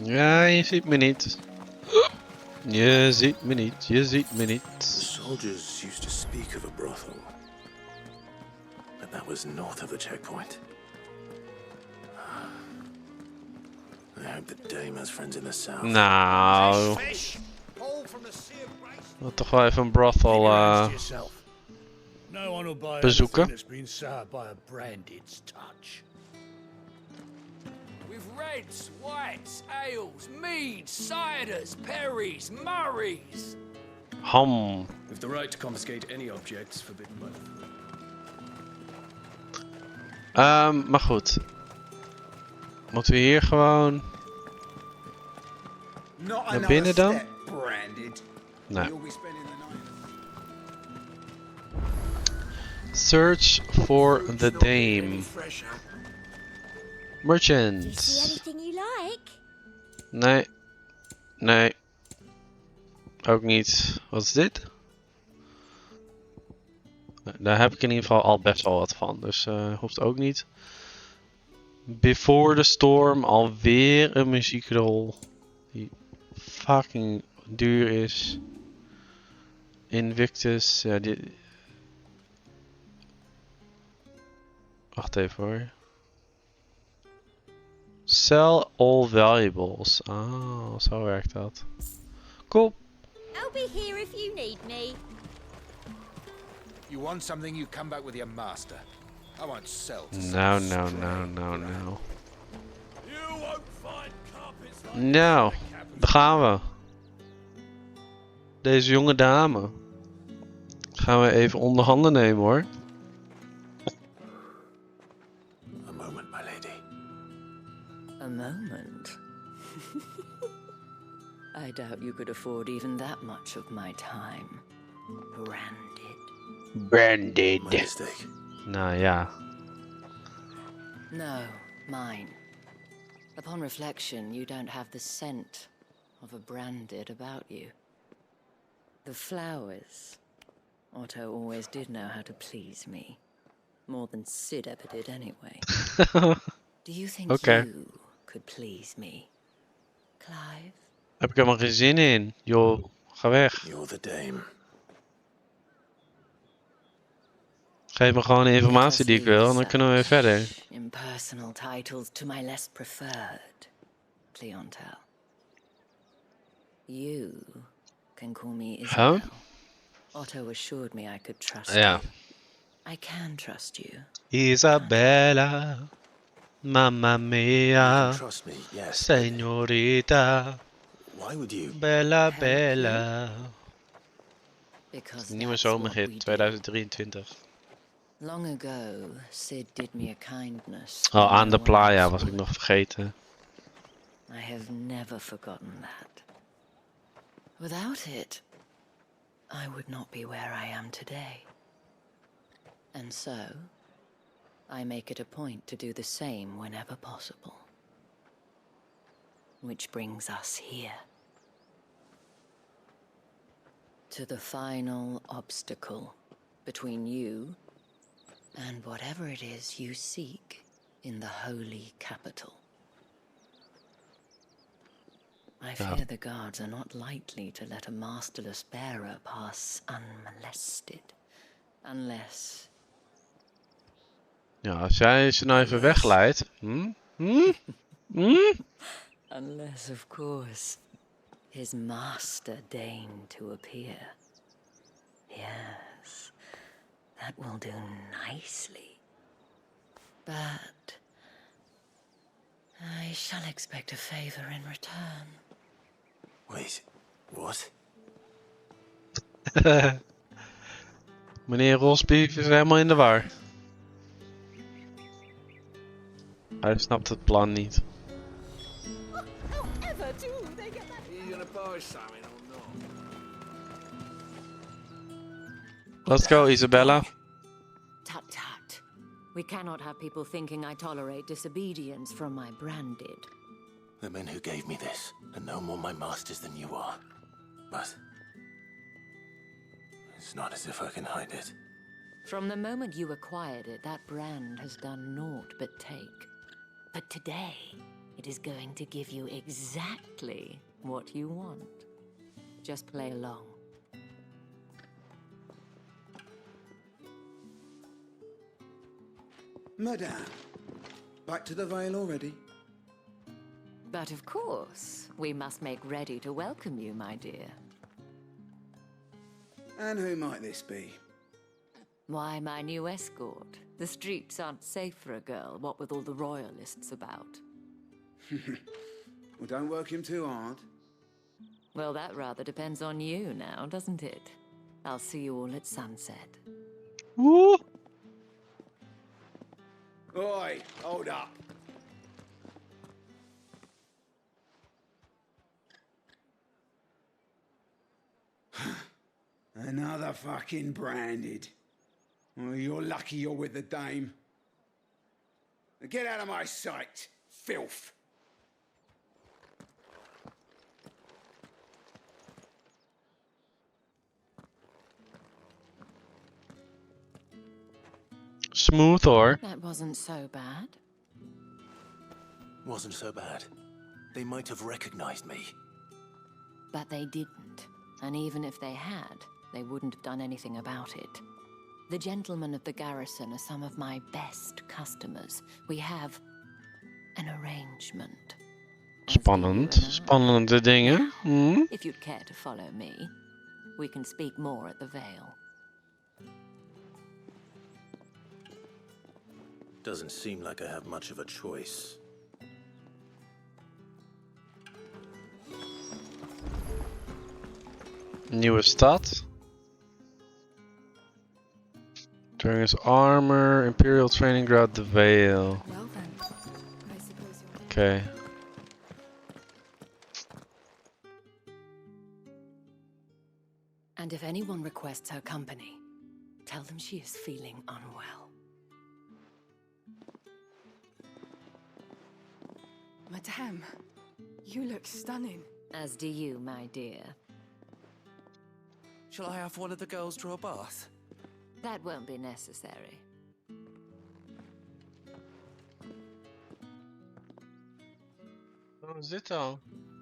Ja, je ziet me niet. Je ziet me niet, je ziet me niet. The soldiers used to speak of a brothel. But that was north of the checkpoint. I hope the dame has friends in the south. Nou. Wat toch wel even een brothel bezoeken. With reds, whites, ales, meads, ciders, perries, murrays. Ham. With the right to confiscate any objects forbidden by the Maar goed. Moeten we hier gewoon naar binnen dan? Nee. Search for the dame. Merchant. Nee. Nee. Ook niet. Wat is dit? Daar heb ik in ieder geval al best wel wat van. Dus hoeft ook niet. Before the Storm. Alweer een muziekrol. Die fucking duur is. Invictus. Ja, die... Wacht even hoor. Sell all valuables. Ah, zo werkt dat. Cool. I'll be here if you need me. You want something, you come back with your master. I won't sell to No. some You won't find Nou, daar gaan we. Deze jonge dame. Gaan we even onder handen nemen hoor. A moment, my lady. A moment? I doubt you could afford even that much of my time. Branded. My mistake. Nou ja. No, mine. Upon reflection, you don't have the scent of a branded about you. The flowers. Otto always did know how to please me. More than Sid ever did anyway. Do you think you could please me, Clive? Heb ik helemaal geen zin in. Joh, ga weg. You're the dame. Geef me gewoon de informatie die ik wil en dan kunnen we weer verder. Impersonal titles to my less preferred, Cleontel. You can call me Isabel. Huh? Otto assured me I could trust Ja. you. I can trust you. Isabella, mamma mia, Trust me, yes. señorita, Why would you? bella bella. Because Nieuwe that's what zomerhit we do. 2023. Long ago, Sid did me a kindness. Oh, aan de no one playa else was ik would. nog vergeten. I have never forgotten that. Without it, I would not be where I am today. And so, I make it a point to do the same whenever possible. Which brings us here. To the final obstacle between you and whatever it is you seek in the holy capital. I fear the guards are not likely to let a masterless bearer pass unmolested. Unless... Ja, als jij ze nou even wegleidt. Unless, of course, his master deigned to appear. Yes, that will do nicely. But I shall expect a favor in return. Wait, what? Meneer Rospief is helemaal in de war. Hij snapt het plan niet. Ever do they get that? Are you gonna buy something or not? Let's go, Isabella. Tut tut. We cannot have people thinking I tolerate disobedience from my branded. The men who gave me this are no more my masters than you are. But it's not as if I can hide it. From the moment you acquired it, that brand has done naught but take. But today, it is going to give you exactly what you want. Just play along. Madame, back to the Vale already? But of course, we must make ready to welcome you, my dear. And who might this be? Why, my new escort. The streets aren't safe for a girl, what with all the royalists about. Well, don't work him too hard. Well, that rather depends on you now, doesn't it? I'll see you all at sunset. Woo! Oi, hold up. Another fucking branded. Well, you're lucky you're with the dame. Get out of my sight, filth. Smooth hoor. That wasn't so bad. Wasn't so bad. They might have recognized me. But they didn't. And even if they had, they wouldn't have done anything about it. The gentlemen of the garrison are some of my best customers. We have an arrangement. Spannend. Spannende dingen. If you'd care to follow me, we can speak more at the Vale. Doesn't seem like I have much of a choice. Nieuwe stad. During his armor, Imperial training ground, the Vale. Well then, I suppose you're... Okay. And if anyone requests her company, tell them she is feeling unwell. Madame, you look stunning. As do you, my dear. Shall I have one of the girls draw a bath? That won't be necessary. Wat is dit dan?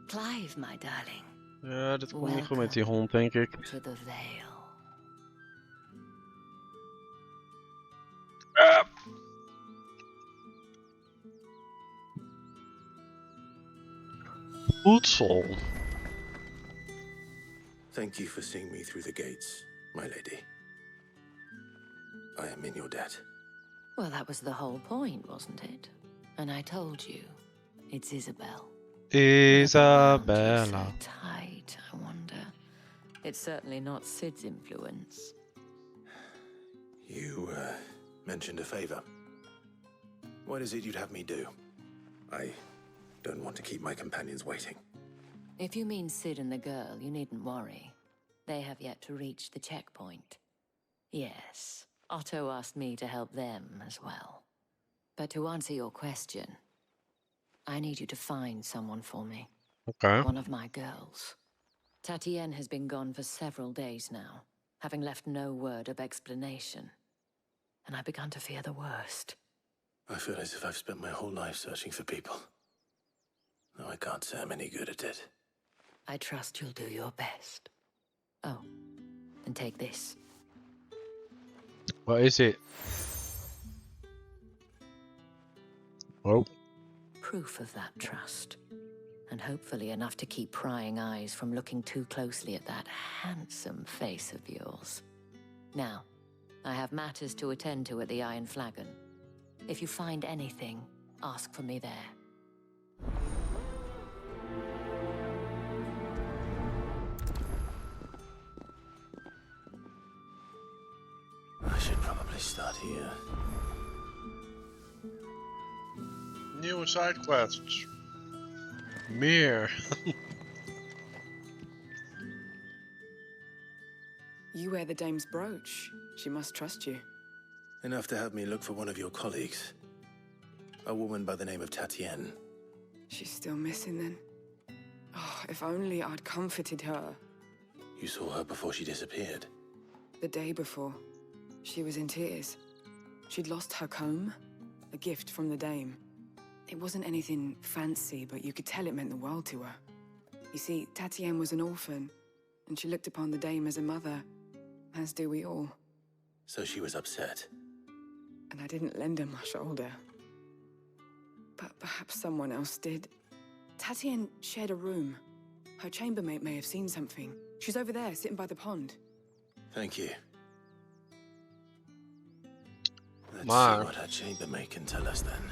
Clive, my darling. Ja, dit komt niet goed met die hond, denk ik. To the Vale. Voedsel. Thank you for seeing me through the gates, my lady. I am in your debt. Well, that was the whole point, wasn't it? And I told you, it's Isabel. Isabella. Tight, I wonder. It's certainly not Sid's influence. You, mentioned a favor. What is it you'd have me do? I don't want to keep my companions waiting. If you mean Sid and the girl, you needn't worry. They have yet to reach the checkpoint. Yes, Otto asked me to help them as well. But to answer your question, I need you to find someone for me. Okay. One of my girls. Tatienne has been gone for several days now, having left no word of explanation. And I began to fear the worst. I feel as if I've spent my whole life searching for people. No, I can't say I'm any good at it. I trust you'll do your best. Oh, and take this. What is it? Oh. Proof of that trust. And hopefully enough to keep prying eyes from looking too closely at that handsome face of yours. Now, I have matters to attend to at the Iron Flagon. If you find anything, ask for me there. I should probably start here. Nieuwe sidequests. Meer. You wear the dame's brooch. She must trust you. Enough to have me look for one of your colleagues. A woman by the name of Tatienne. She's still missing then. Oh, if only I'd comforted her. You saw her before she disappeared. The day before, she was in tears. She'd lost her comb, a gift from the dame. It wasn't anything fancy, but you could tell it meant the world to her. You see, Tatienne was an orphan, and she looked upon the dame as a mother, as do we all. So she was upset. And I didn't lend her my shoulder. But perhaps someone else did. Tatienne shared a room. Her chambermaid may have seen something. She's over there, sitting by the pond. Thank you. Let's Maar see what her chambermaid can tell us then.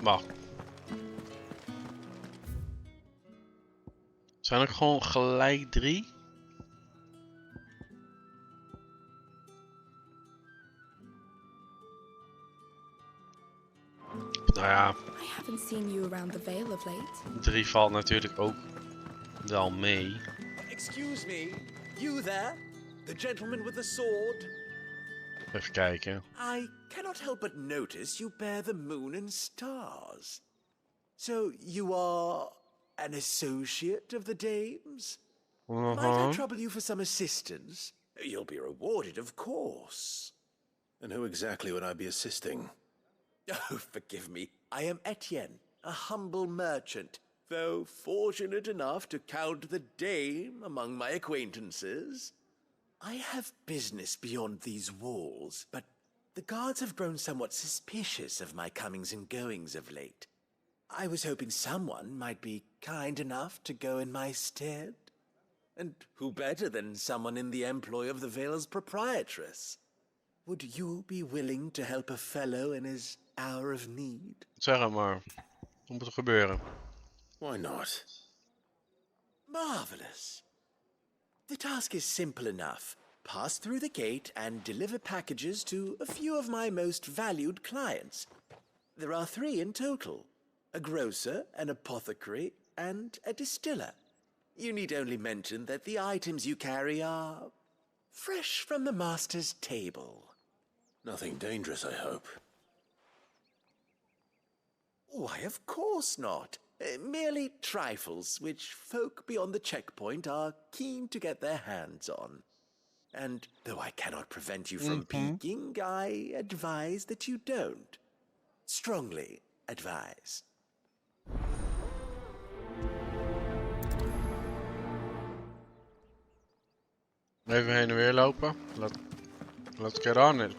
Wacht. Zijn er gewoon gelijk 3? Nou ja. I haven't seen you around the Vale of late. 3 valt natuurlijk ook wel mee. Excuse me, you there? The gentleman with the sword? Even kijken. I cannot help but notice you bear the moon and stars. So you are an associate of the dame's? Might I trouble you for some assistance? You'll be rewarded, of course. And who exactly would I be assisting? Oh, forgive me. I am Etienne, a humble merchant, though fortunate enough to count the dame among my acquaintances. I have business beyond these walls, but the guards have grown somewhat suspicious of my comings and goings of late. I was hoping someone might be kind enough to go in my stead. And who better than someone in the employ of the Vale's proprietress? Would you be willing to help a fellow in his hour of need? Zeg het maar. Wat moet er gebeuren? Why not? Marvelous. The task is simple enough. Pass through the gate and deliver packages to a few of my most valued clients. There are 3 in total. A grocer, an apothecary, and a distiller. You need only mention that the items you carry are fresh from the master's table. Nothing dangerous, I hope. Why, of course not. Merely trifles which folk beyond the checkpoint are keen to get their hands on. And though I cannot prevent you from peeking, I advise that you don't. Strongly advise. Even heen en weer lopen. Let's get on it.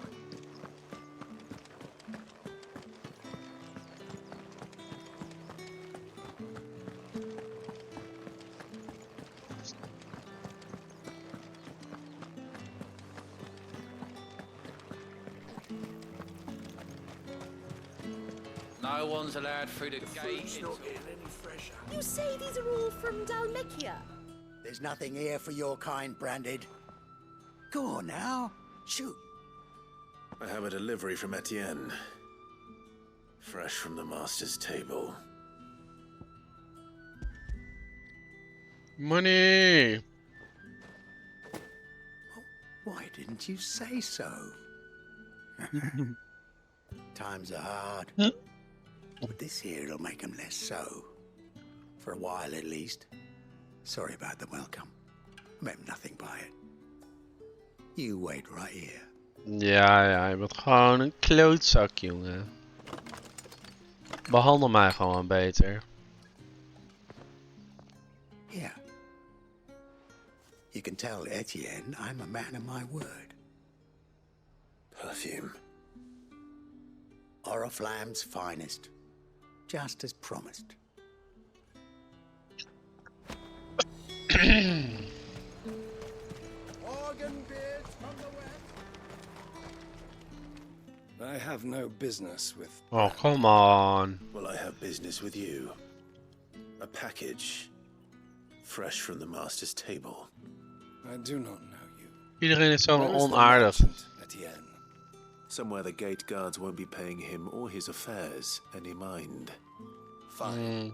No one's allowed through the gate. You say these are all from Dalmekia? There's nothing here for your kind, Branded. Go on now. Shoot. I have a delivery from Etienne. Fresh from the master's table. Money! Why didn't you say so? Times are hard. But this here'll make 'em less so. For a while at least. Sorry about the welcome. Meant nothing by it. You wait right here. Ja, je bent gewoon een klootzak, jongen. Behandel mij gewoon beter. Here. You can tell Etienne I'm a man of my word. Perfume. Oriflamme's finest. Just as promised. I have no business with... Oh, come on. Well, I have business with you. A package. Fresh from the master's table. I do not know you. Iedereen is zo Where is the onaardig. merchant, Etienne? Somewhere the gate guards won't be paying him or his affairs any mind. Fine.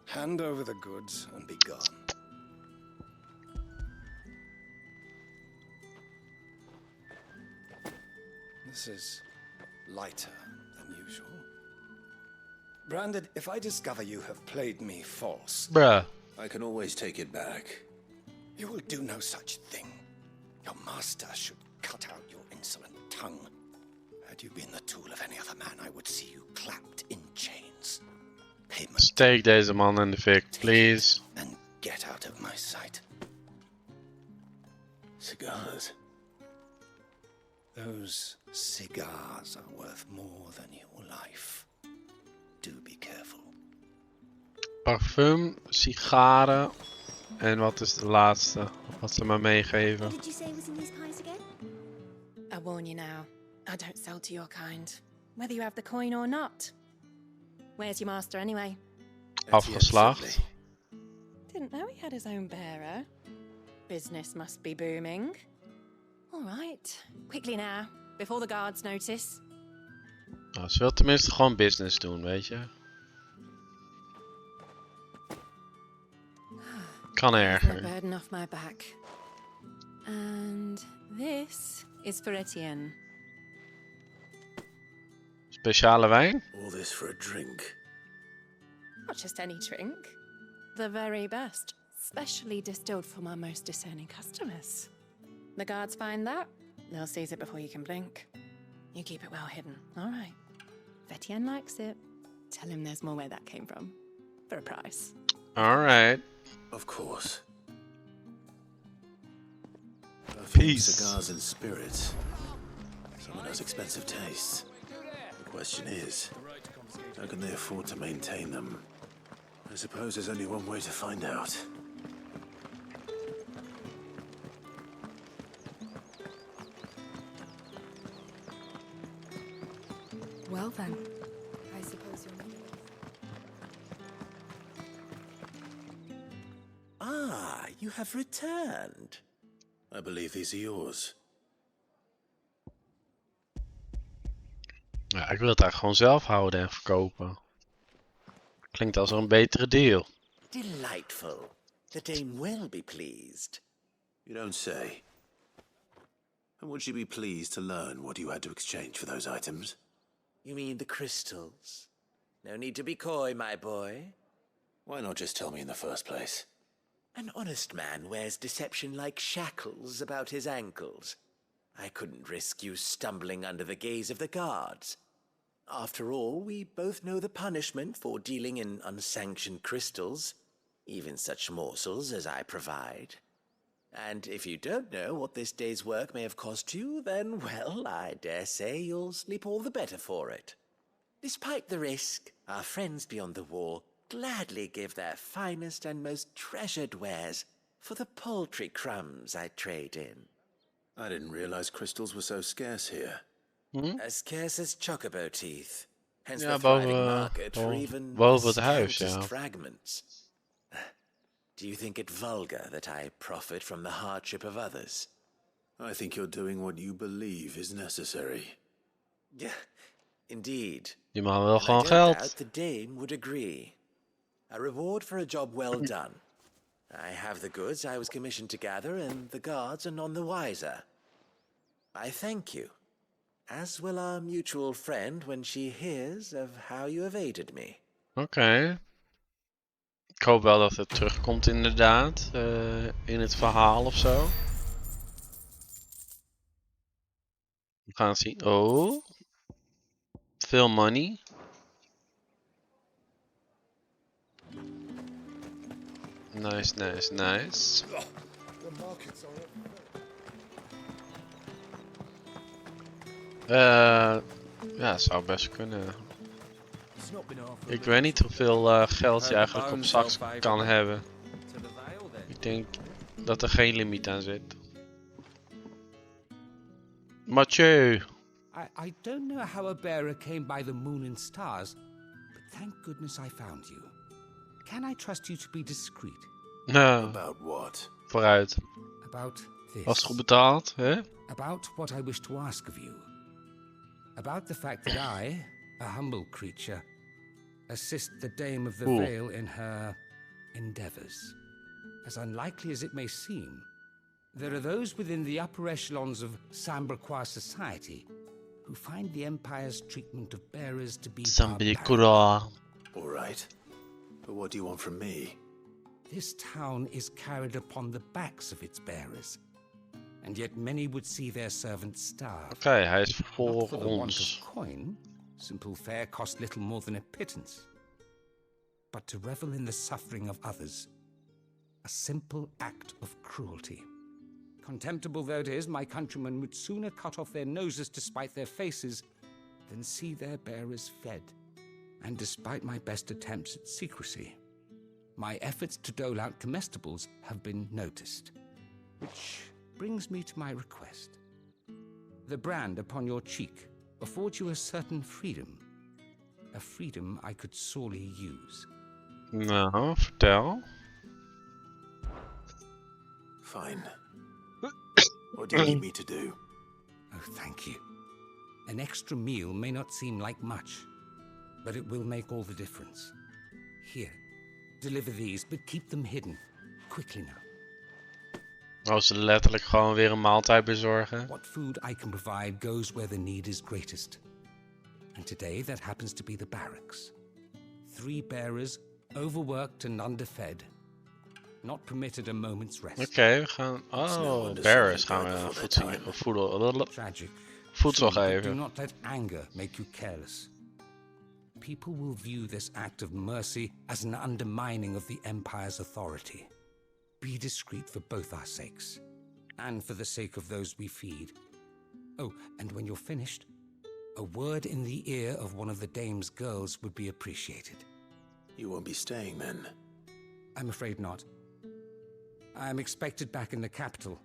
Hand over the goods and be gone. This is lighter than usual. Branded, if I discover you have played me false... Bruh. I can always take it back. You will do no such thing. Your master should cut out your insolent tongue. Had you been the tool of any other man, I would see you clapped in chains. Payment. Steek deze man in de fik, please. And get out of my sight. Cigars. Those cigars are worth more than your life. Do be careful. Parfum, sigaren. En wat is de laatste? Wat ze me meegeven. What did you say was in these pies again? I warn you now, I don't sell to your kind, whether you have the coin or not. Where's your master anyway? Afgeslacht. Didn't know he had his own bearer. Business must be booming. All right, quickly now, before the guards notice. Nou, ze wil tenminste gewoon business doen, weet je. Kan The erger. burden off my back. And this is for Etienne. Speciale wijn? All this for a drink. Not just any drink. The very best. Specially distilled for my most discerning customers. The guards find that, they'll seize it before you can blink. You keep it well hidden, all right? If Etienne likes it, tell him there's more where that came from. For a price. Alright. Of course. Peace. Cigars and spirits. Someone has expensive tastes. The question is, how can they afford to maintain them? I suppose there's only one way to find out. Well then, I suppose you're meaning. Ah, you have returned. I believe these are yours. Ja, ik wil het eigenlijk gewoon zelf houden en verkopen. Klinkt als een betere deal. Delightful. The dame will be pleased. You don't say. And would she be pleased to learn what you had to exchange for those items? You mean the crystals? No need to be coy, my boy. Why not just tell me in the first place? An honest man wears deception like shackles about his ankles. I couldn't risk you stumbling under the gaze of the guards. After all, we both know the punishment for dealing in unsanctioned crystals, even such morsels as I provide. And if you don't know what this day's work may have cost you, then, well, I dare say you'll sleep all the better for it. Despite the risk, our friends beyond the wall gladly give their finest and most treasured wares for the paltry crumbs I trade in. I didn't realize crystals were so scarce here. As scarce as chocobo teeth. Hence Ja, the thriving market for boven, even boven the het huis, scantest ja. fragments. Do you think it vulgar that I profit from the hardship of others? I think you're doing what you believe is necessary. Yeah, indeed. Die man wil And gewoon I don't geld. doubt the dame would agree. A reward for a job well done. I have the goods I was commissioned to gather, and the guards are none the wiser. I thank you, as will our mutual friend when she hears of how you have aided me. Oké. Ik hoop wel dat het terugkomt inderdaad. In het verhaal of zo. We gaan het zien. Oh. Veel money. Nice, nice, nice. Ja, zou best kunnen. Ik weet niet hoeveel geld je eigenlijk op zak kan hebben. Ik denk dat er geen limiet aan zit. Mathieu. I don't know how a bearer came by the moon and stars, but thank goodness I found you. Can I trust you to be discreet? Nou, About what? vooruit. About this. Was het goed betaald, hè? About what I wish to ask of you. About the fact that I, a humble creature, assist the Dame of the Vale in her endeavors. As unlikely as it may seem, there are those within the upper echelons of Samberquois society who find the Empire's treatment of bearers to be Samberquois. All right. But what do you want from me? This town is carried upon the backs of its bearers, and yet many would see their servants starve. Oké, hij is voor Not for the want ons. of coin, simple fare cost little more than a pittance. But to revel in the suffering of others, a simple act of cruelty. Contemptible though it is, my countrymen would sooner cut off their noses to spite their faces than see their bearers fed. And despite my best attempts at secrecy, my efforts to dole out comestibles have been noticed. Which brings me to my request. The brand upon your cheek affords you a certain freedom. A freedom I could sorely use. Nou, vertel. Fine. What do you need me to do? Oh, thank you. An extra meal may not seem like much, but it will make all the difference. Here, deliver these, but keep them hidden. Quickly now. Als ze letterlijk gewoon weer een maaltijd bezorgen. What food I can provide goes where the need is greatest. And today that happens to be the barracks. 3 bearers, overworked and underfed. Not permitted a moment's rest. Oké, we gaan... Oh, bearers gaan we voedsel Do geven. not let anger make you careless. People will view this act of mercy as an undermining of the Empire's authority. Be discreet for both our sakes, and for the sake of those we feed. Oh, and when you're finished, a word in the ear of one of the Dame's girls would be appreciated. You won't be staying then? I'm afraid not. I am expected back in the capital,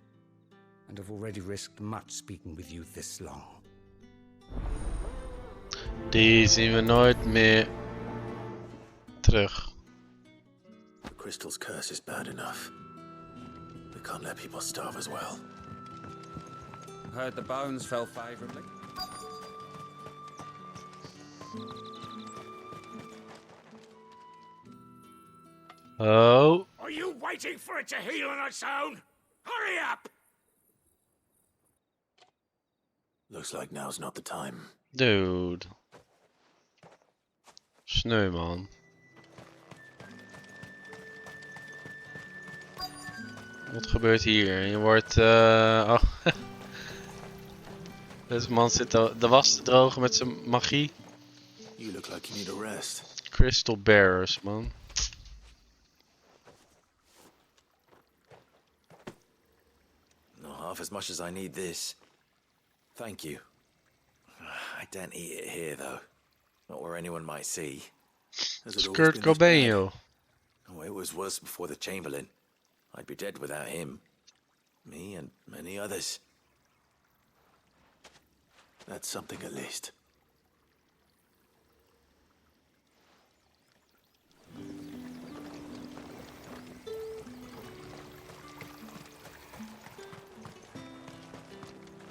and have already risked much speaking with you this long. Die zien we nooit meer terug. The crystal's curse is bad enough. Can't let people starve as well. Heard the bones fell favorably. Oh. Are you waiting for it to heal on its own? Hurry up! Looks like now's not the time. Dude. Sneu, man. Wat gebeurt hier? Je wordt... oh. Deze man zit de was te drogen met zijn magie. You look like you need a rest. Crystal bearers, man. Not half as much as I need this. Thank you. I don't eat it here, though. Not where anyone might see. Has it always Kurt been this Cobain, bad? joh. Oh, it was worse before the Chamberlain. I'd be dead without him. Me and many others. That's something at least.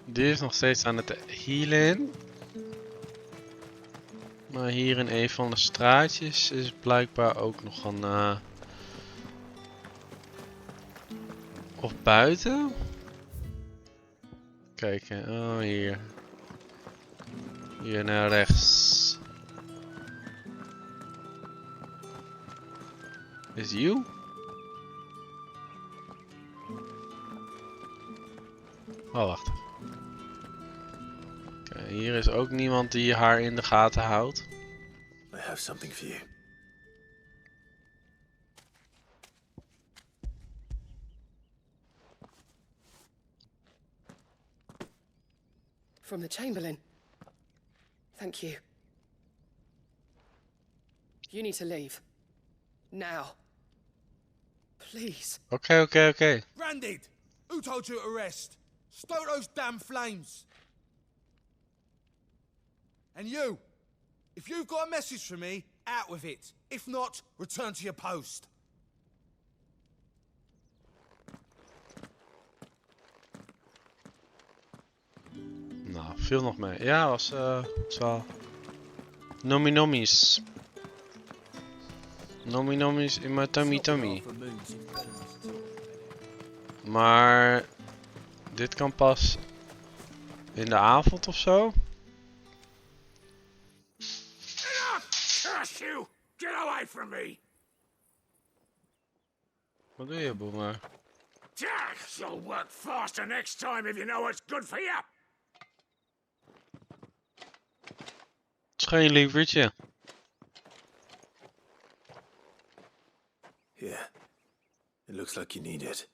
Die is nog steeds aan het healen. Maar hier in een van de straatjes is blijkbaar ook nog een... Of buiten? Kijk, oh hier. Hier naar rechts. Is you? Oh, wacht. Kijk, hier is ook niemand die haar in de gaten houdt. I have something for you. From the Chamberlain. Thank you. You need to leave. Now. Please. Okay. Branded! Who told you to rest? Stoke those damn flames! And you! If you've got a message for me, out with it. If not, return to your post. Nou, viel nog mee. Ja, was wel... Nomies. Nomies in mijn tummy. Maar... Dit kan pas... In de avond of zo? Curse you! Get away from me! Wat doe je, boomer? You'll work faster next time if you know what's good for you. Het is geen lievertje. Yeah. It looks like you need it.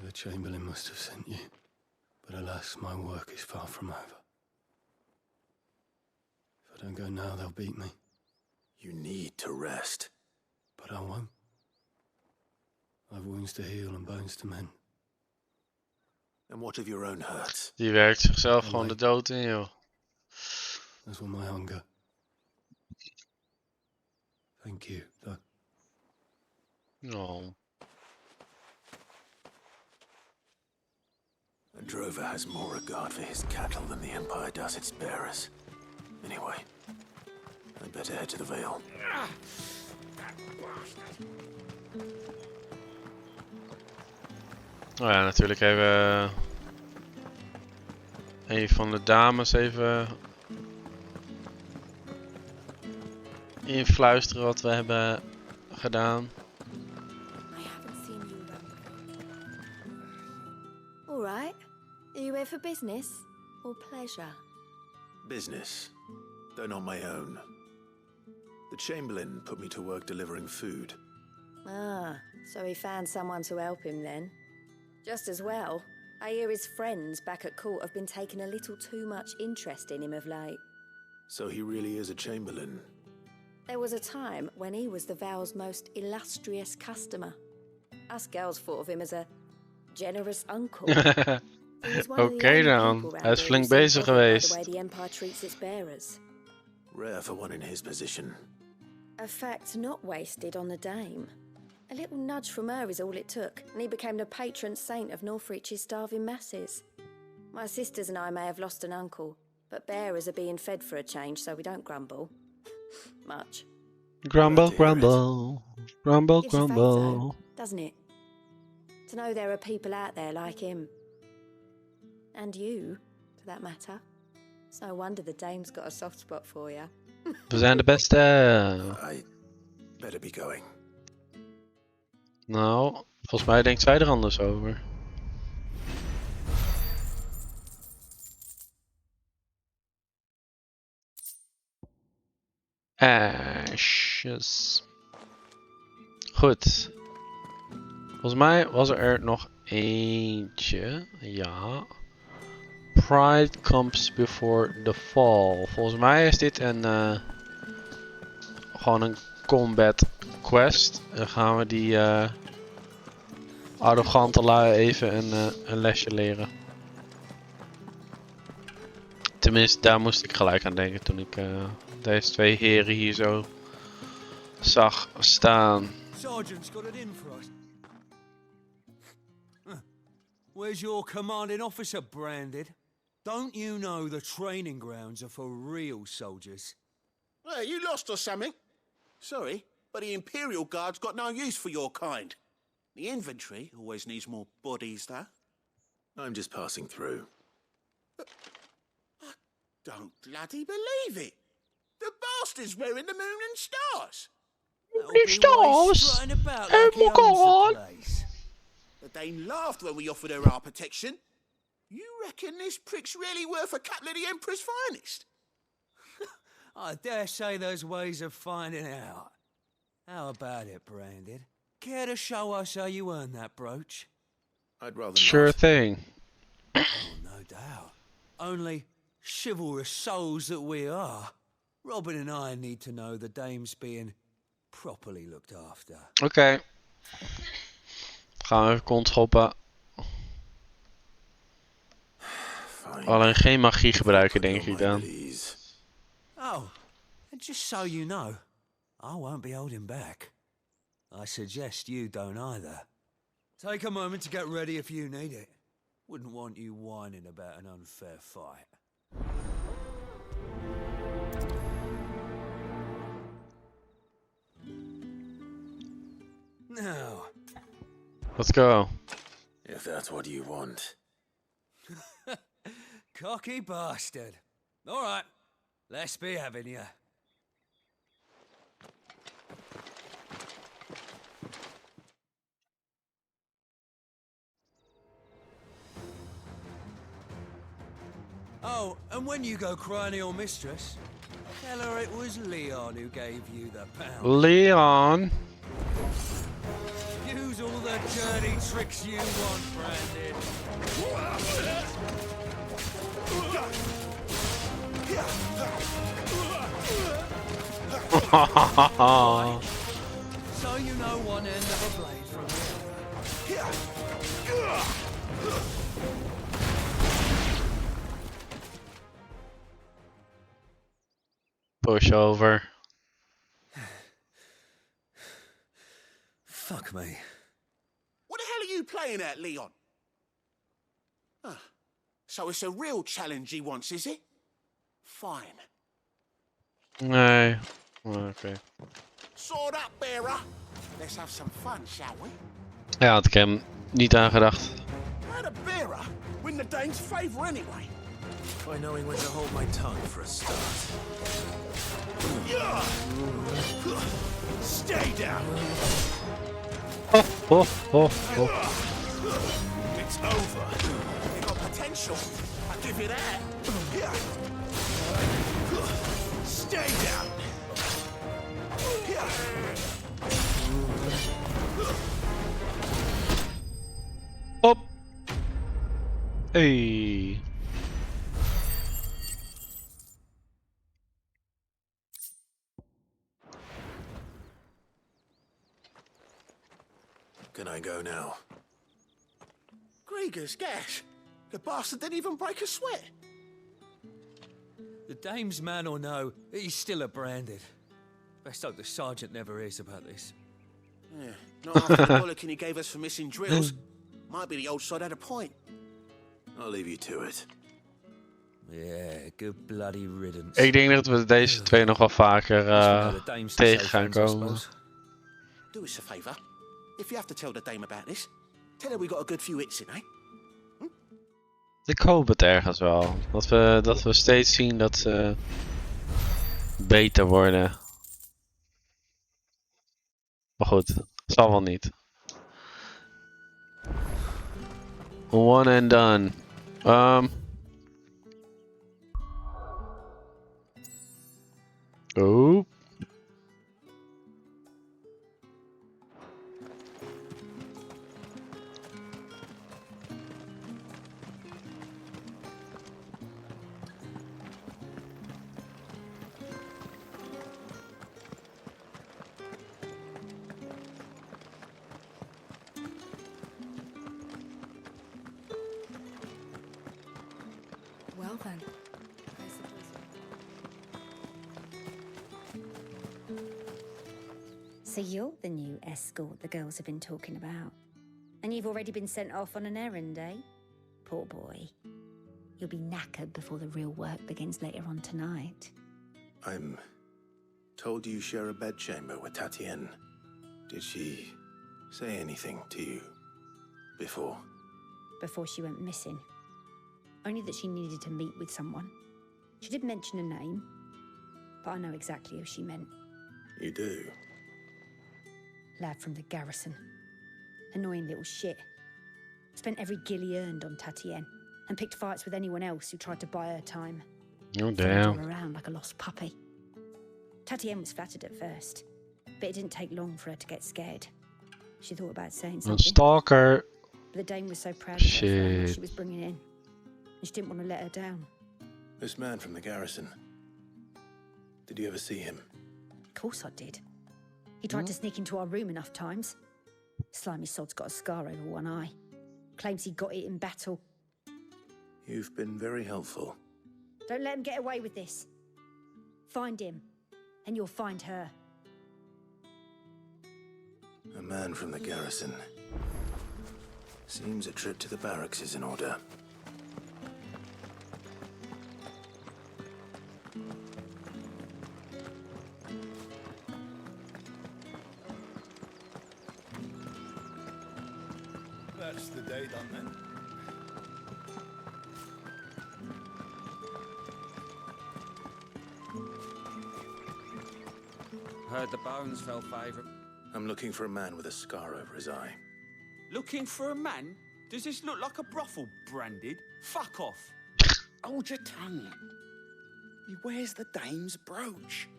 The Chamberlain must have sent you. But alas, my work is far from over. If I don't go now, they'll beat me. You need to rest. But I won't. I've wounds to heal and bones to mend. And what of your own hurts? Die werkt zichzelf gewoon de dood in, joh. That's what my hunger. Thank you, though. No. A drover has more regard for his cattle than the Empire does its bearers. Anyway, I'd better head to the Vale. Oh ja, natuurlijk even... een van de dames even... influisteren wat we hebben gedaan. All right. Are you here for business or pleasure? Business, though not my own. The Chamberlain put me to work delivering food. Ah, so he found someone to help him then. Just as well. I hear his friends back at court have been taking a little too much interest in him of late. So he really is a Chamberlain. There was a time when he was the Vale's most illustrious customer. Us girls thought of him as a generous uncle. Oké dan, hij is flink bezig geweest. The way the Empire treats its bearers. Rare for one in his position. A fact not wasted on the dame. A little nudge from her is all it took, and he became the patron saint of Northreach's starving masses. My sisters and I may have lost an uncle, but bearers are being fed for a change, so we don't grumble. Much. Grumble, grumble. Grumble, Gives you faith, grumble. though, doesn't it? To know there are people out there like him. And you, for that matter. It's no wonder the dame's got a soft spot for you. We zijn de beste. I better be going. Nou, volgens mij denkt zij er anders over. Ashes. Goed. Volgens mij was er nog eentje. Ja. Pride comes before the fall. Volgens mij is dit een gewoon een combat quest. Dan gaan we die arrogante lui even een lesje leren. Tenminste, daar moest ik gelijk aan denken toen ik deze twee heren hier zo zag staan. Sergeant's got it in for us. Where's your commanding officer, Branded? Don't you know the training grounds are for real soldiers? Well, you lost or something? Sorry, but the Imperial Guard's got no use for your kind. The infantry always needs more bodies, though. I'm just passing through. I don't bloody believe it. The bastard's wearing the moon and stars. The stars? Oh my God! The Dane laughed when we offered her our protection. You reckon this prick's really worth a couple of the Emperor's finest? I dare say there's ways of finding out. How about it, Branded? Care to show us how you earned that brooch? I'd rather Sure not. thing. Oh, no doubt. Only chivalrous souls that we are. Robin and I need to know the dame's being properly looked after. Oké. Gaan we even kont schoppen. Alleen geen magie gebruiken, denk ik dan. Oh, and just so you know, I won't be holding back. I suggest you don't either. Take a moment to get ready if you need it. Wouldn't want you whining about an unfair fight. Now, Let's go. If that's what you want. cocky bastard. All right, let's be having you. Oh, and when you go crying to your mistress, tell her it was Leon who gave you the pound. Leon. Use all the dirty tricks you want, Brandon. So you know one end of a blade from the other. Push over. Fuck me. What the hell are you playing at, Leon? Ah, so it's a real challenge he wants, is it? Fine. Nee. Oké. Sword up, bearer. Let's have some fun, shall we? Ja, had ik hem niet aan gedacht. How'd a bearer win the Dane's favour anyway? By knowing when to hold my tongue for a start. Stay down. Oh, oh, oh. It's over. You got potential. I'll give you that. Stay down. Op. Hey. Can I go now? Grieger's gash. The bastard didn't even break a sweat. The dame's man or no, he's still a Branded. Best hope the sergeant never hears about this. Yeah, not after the bollocking he gave us for missing drills. Might be the old sod had a point. I'll leave you to it. Yeah, good bloody riddance. Ik denk dat we deze twee nog wel vaker tegen gaan komen. Do us a favour. If you have to tell the dame about this, tell her we got a good few hits in, eh? Ik hoop het ergens wel. Dat we steeds zien dat ze beter worden. Maar goed, zal wel niet. One and done. Oh. Well then, So you're the new escort the girls have been talking about. And you've already been sent off on an errand, eh? Poor boy. You'll be knackered before the real work begins later on tonight. I'm told you share a bedchamber with Tatienne. Did she say anything to you before? Before she went missing. Only that she needed to meet with someone. She did mention a name, but I know exactly who she meant. You do? Lad from the garrison. Annoying little shit. Spent every guil he earned on Tatienne, and picked fights with anyone else who tried to buy her time. Oh, Followed damn. her around like a lost puppy. Tatienne was flattered at first, but it didn't take long for her to get scared. She thought about saying Een something. stalker. But the dame was so proud of her friend that Shit. she was bringing in, and she didn't want to let her down. This man from the garrison. Did you ever see him? Of course I did. He tried to sneak into our room enough times. Slimy sod's got a scar over one eye. Claims he got it in battle. You've been very helpful. Don't let him get away with this. Find him, and you'll find her. A man from the garrison. Seems a trip to the barracks is in order. That's the day done then. Heard the bones fell favourite. I'm looking for a man with a scar over his eye. Looking for a man? Does this look like a brothel, Branded? Fuck off. Hold your tongue. He wears the dame's brooch.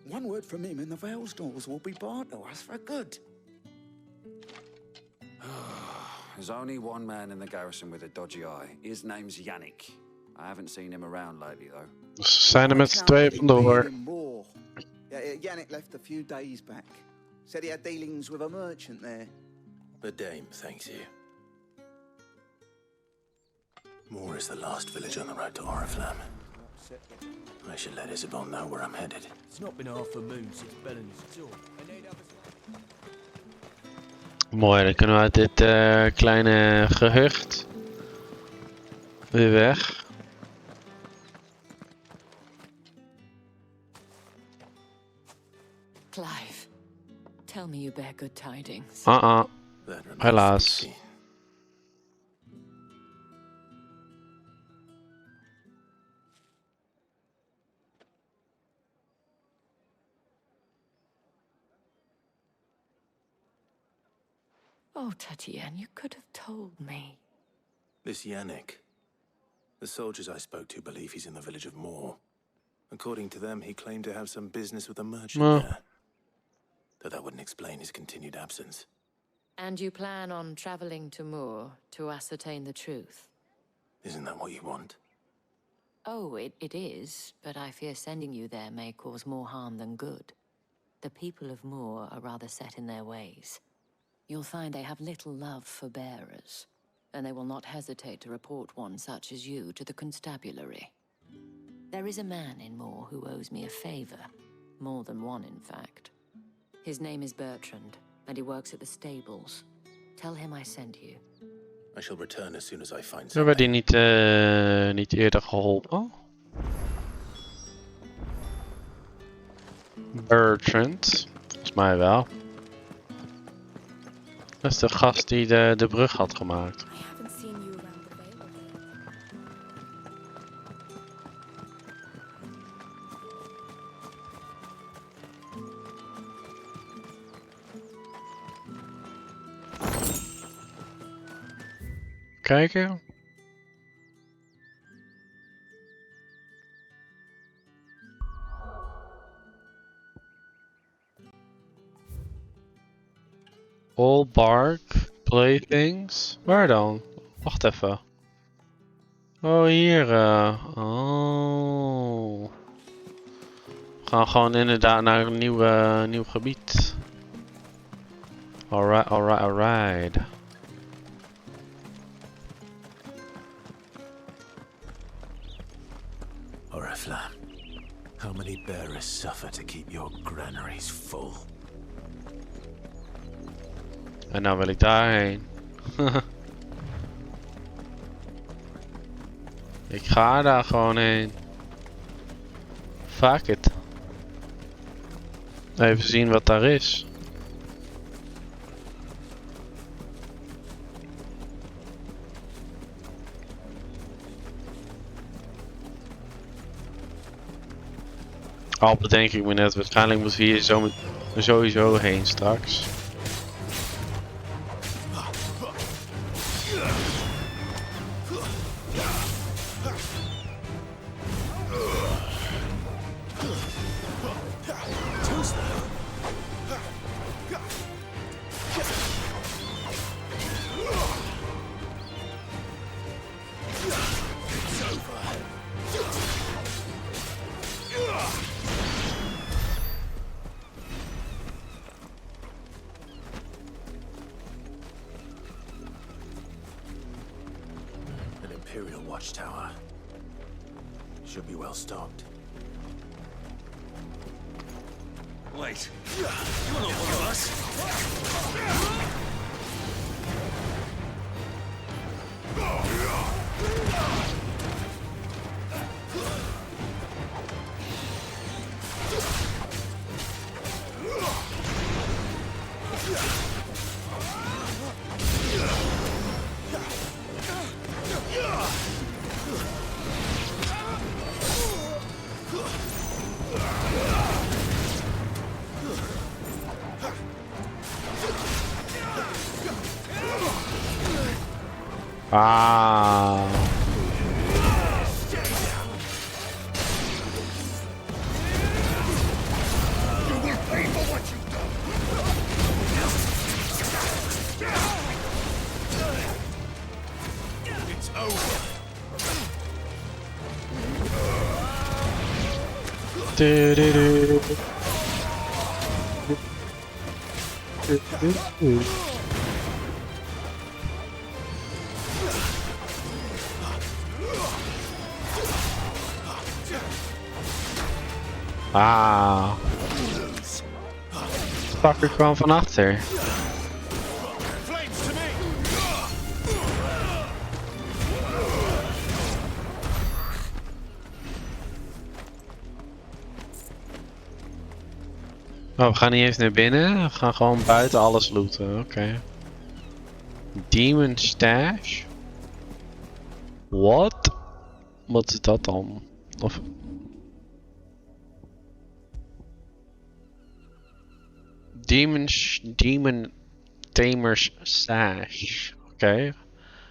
One word from him and the Vale's doors will be barred to us for good. There's only one man in the garrison with a dodgy eye. His name's Yannick. I haven't seen him around lately, though. Ze zijn er met z'n tweeën vandoor. Yeah, Yannick left a few days back. Said he had dealings with a merchant there. The dame thanks you. Moore is the last village on the road to Oriflamme. I should let Isabel know where I'm headed. It's not been half a moon since Bellen's talk. Mooi, dan kunnen we uit dit kleine gehucht weer weg. Clive, tell me you bear good tidings. Helaas. Oh, Tatienne, you could have told me. This Yannick. The soldiers I spoke to believe he's in the village of Moore. According to them, he claimed to have some business with a merchant there. Though that wouldn't explain his continued absence. And you plan on traveling to Moore to ascertain the truth? Isn't that what you want? Oh, it is, but I fear sending you there may cause more harm than good. The people of Moore are rather set in their ways. You'll find they have little love for bearers, and they will not hesitate to report one such as you to the constabulary. There is a man in Moore who owes me a favor, More than one, in fact. His name is Bertrand, and he works at the stables. Tell him I sent you. I shall return as soon as I find Hebben we something. die niet eerder geholpen? Bertrand. Volgens mij wel. Dat is de gast die de brug had gemaakt. Kijken. All bark, playthings. Waar dan? Wacht even. Oh, hier. Oh. We gaan gewoon inderdaad naar een nieuw gebied. Alright, alright, alright. Oriflamme, how many bearers suffer to keep your granaries full? En nou wil ik daarheen. Ik ga daar gewoon heen. Fuck it. Even zien wat daar is. Al bedenk ik me net, waarschijnlijk moeten we hier sowieso heen straks. Imperial watchtower. Should be well stocked. Wait, you're not one of us. Ah. It's over. Ah. Fucker kwam van achter. Oh, we gaan niet eens naar binnen. We gaan gewoon buiten alles looten. Oké. Demon stash. What? Wat is dat dan? Of... Demon Tamers Sash. Oké.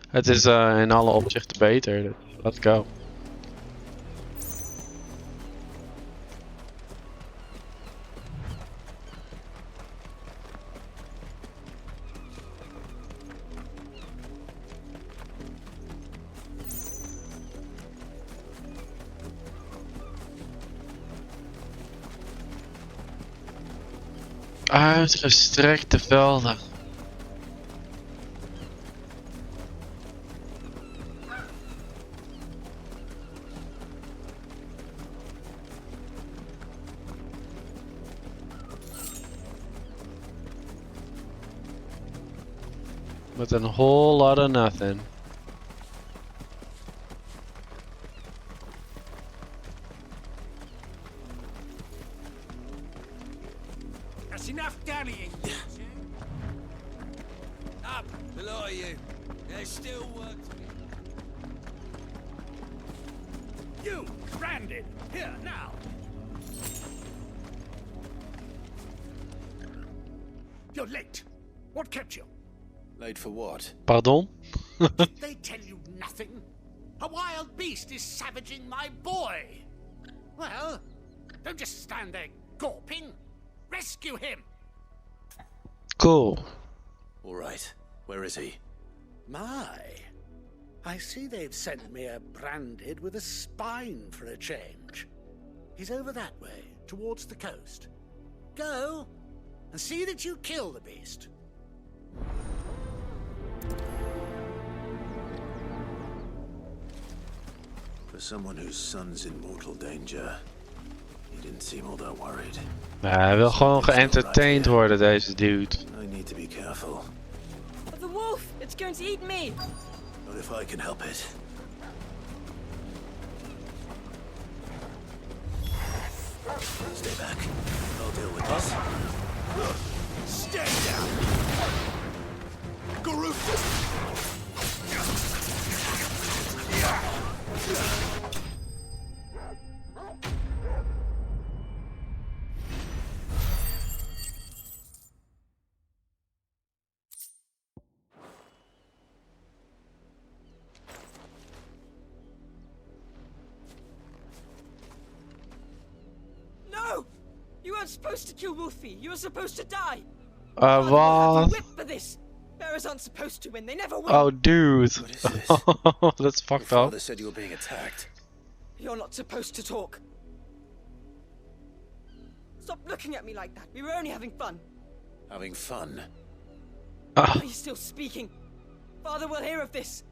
Het is in alle opzichten beter. Let's go. Uitgestrekte velden. Met een whole lot of nothing. That's enough dallying. Up, the lot of you. There's still work to be done. You, branded, here now. You're late. What kept you? Late for what? Pardon? Did they tell you nothing? A wild beast is savaging my boy. Well, don't just stand there gawping. Rescue him. Cool. All right. Where is he? My, I see they've sent me a branded with a spine for a change. He's over that way, towards the coast. Go and see that you kill the beast. For someone whose son's in mortal danger, he didn't seem all that worried. Ja, hij wil gewoon geëntertained worden, deze dude. I need to be careful. The wolf! It's going to eat me! Not if I can help it. Stay back. I'll deal with this. Stay down! Garut! No! You weren't supposed to kill Wolfie. You were supposed to die. What? Whip for this. Bearers aren't supposed to win. They never win. Oh, dude. What is this? That's fucked Your up. father said you were being attacked. You're not supposed to talk. Stop looking at me like that. We were only having fun. Having fun? Are you still speaking? Father will hear of this.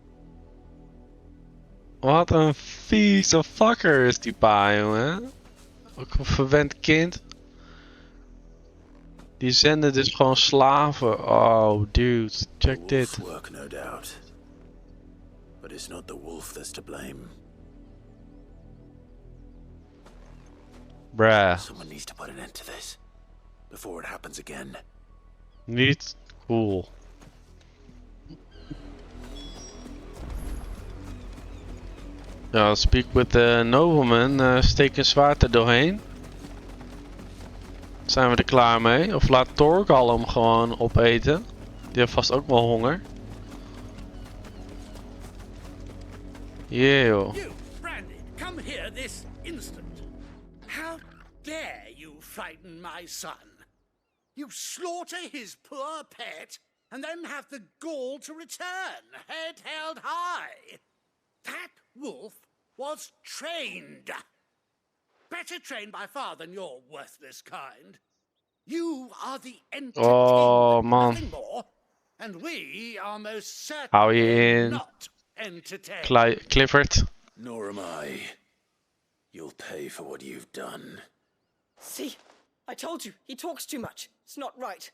Wat een vieze fucker is die pa, jongen. Ook een verwend kind. Die zenden dus gewoon slaven. Oh, dude. Check dit. Work, no doubt. But it's not the wolf that's to blame. Bruh. Someone needs to put an end to this before it happens again. Niet cool. Ja, speak with the nobleman. Steek een zwaard er doorheen. Zijn we er klaar mee? Of laat Torgal hem gewoon opeten? Die heeft vast ook wel honger. Yeah, joh. You, Branded, come here this instant. How dare you frighten my son? You slaughter his poor pet and then have the gall to return, head held high. That wolf was trained. Better trained by far than your worthless kind. You are the entertainment, Oh, man. nothing more. And we are most Hou je certainly in. not entertained. Clifford. Nor am I. You'll pay for what you've done. See? I told you. He talks too much. It's not right.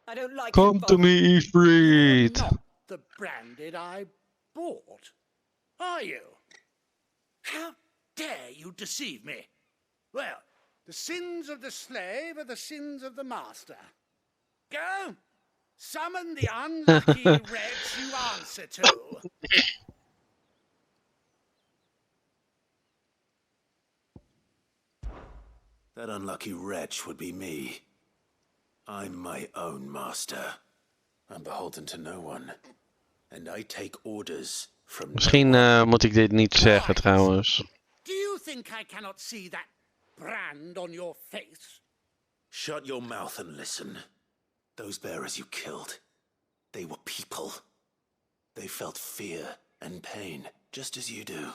I don't like Come him, to me, Ifrit. Not the branded I bought, are you? How dare you deceive me? Well, the sins of the slave are the sins of the master. Go, summon the unlucky wretch you answer to. That unlucky wretch would be me. I'm my own master. I'm beholden to no one. And I take orders from Misschien moet ik dit niet zeggen trouwens. Do you think I cannot see that brand on your face? Shut your mouth and listen. Those bearers you killed, they were people. They felt fear and pain, just as you do.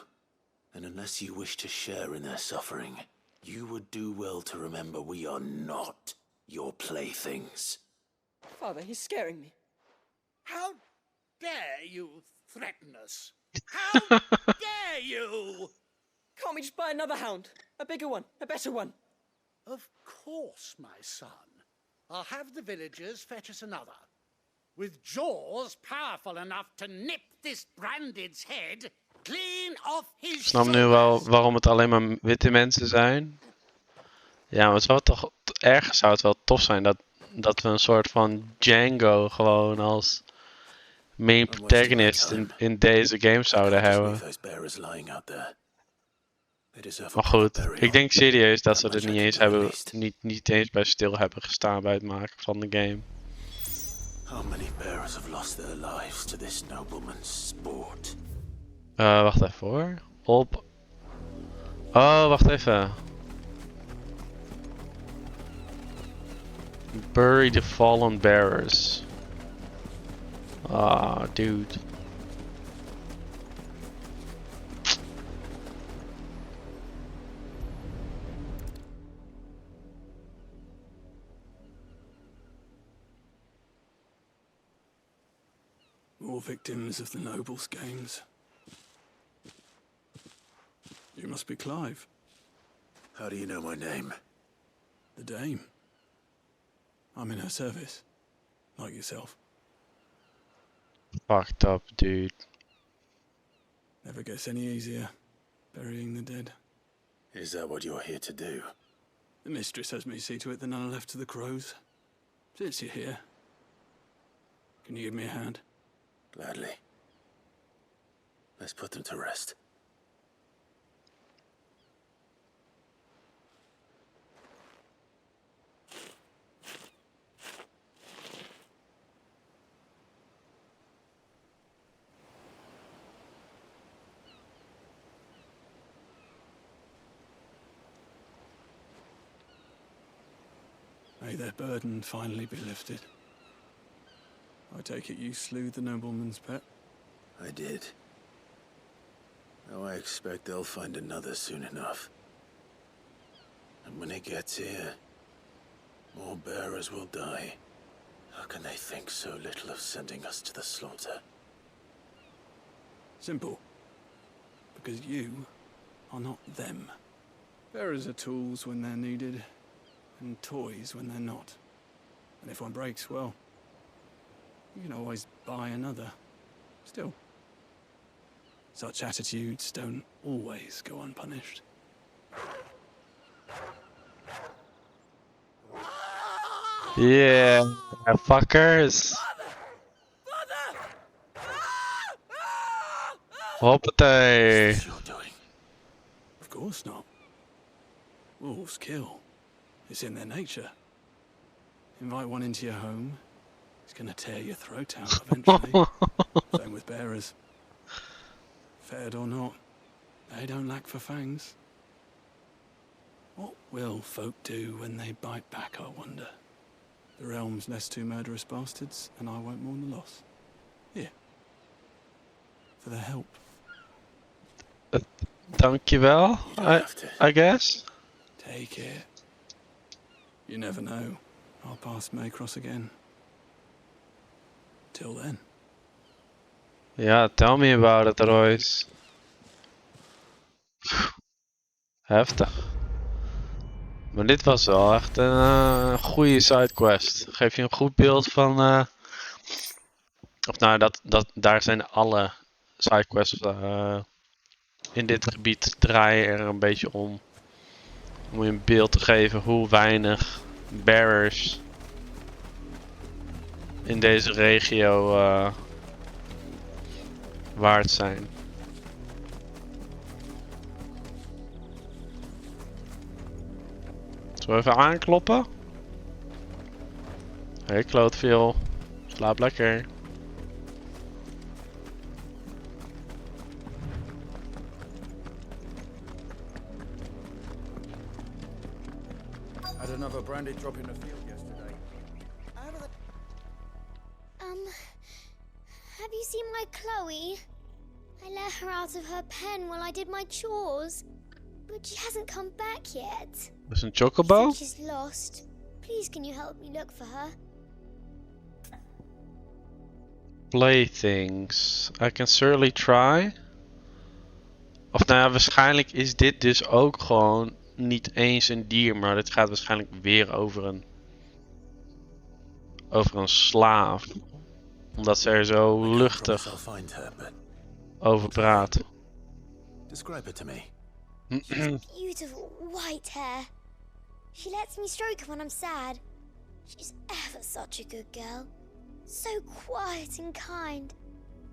And unless you wish to share in their suffering, you would do well to remember we are not your playthings. Father, he's scaring me. How dare you threaten us? How dare you? Can't we just buy another hound? A bigger one, a better one. Of course, my son. I'll have the villagers fetch us another. with jaws powerful enough to nip this Branded's head clean off Ik his snap nu wel waarom het alleen maar witte mensen zijn. Ja, maar het zou toch ergens zou het wel tof zijn dat we een soort van Django gewoon als main protagonist in deze game zouden hebben. Maar goed, ik denk serieus dat ze er niet eens hebben, niet eens bij stil hebben gestaan bij het maken van de game. How many bearers have lost their lives to this nobleman's sport? Wacht even hoor. Op. Oh, wacht even. Bury the fallen bearers. Ah, dude. More victims of the nobles' games. You must be Clive. How do you know my name? The Dame. I'm in her service. Like yourself. Fucked up, dude. Never gets any easier, burying the dead. Is that what you're here to do? The mistress has me see to it that none are left to the crows. Since you're here, can you give me a hand? Gladly. Let's put them to rest. May their burden finally be lifted. I take it you slew the nobleman's pet? I did. Now I expect they'll find another soon enough. And when it gets here, more bearers will die. How can they think so little of sending us to the slaughter? Simple. Because you are not them. Bearers are tools when they're needed, and toys when they're not. And if one breaks, well, you can always buy another. Still, such attitudes don't always go unpunished. Yeah, fuckers. Hoppatee. Of course not. Wolves kill. It's in their nature. Invite one into your home, he's gonna tear your throat out eventually. Same with bearers. Fed or not, they don't lack for fangs. What will folk do when they bite back, I wonder? The realm's less two murderous bastards, and I won't mourn the loss. Here. For the help. Dankjewel, I guess. Take it. You never know. Our paths may cross again. Till then. Yeah, tell me about it, Royce. Heftig. Maar dit was wel echt een goede sidequest. Geef je een goed beeld van... Of nou, daar zijn alle sidequests in dit gebied draaien er een beetje om. Om je een beeld te geven hoe weinig bearers in deze regio waard zijn. Zullen we even aankloppen? Hey Klootveel, slaap lekker. Had another brandy drop in the field yesterday. Have you seen my Chloe? I let her out of her pen while I did my chores, but she hasn't come back yet. Is een chocobo? She's lost. Please, can you help me look for her? Playthings. I can certainly try. Of nou ja, waarschijnlijk is dit dus ook gewoon niet eens een dier, maar dit gaat waarschijnlijk weer over een slaaf. Omdat ze er zo luchtig I'll find her, but over praat. describe her to me. Beautiful white hair. She lets me stroke her when I'm sad. She's ever such a good girl. So quiet and kind.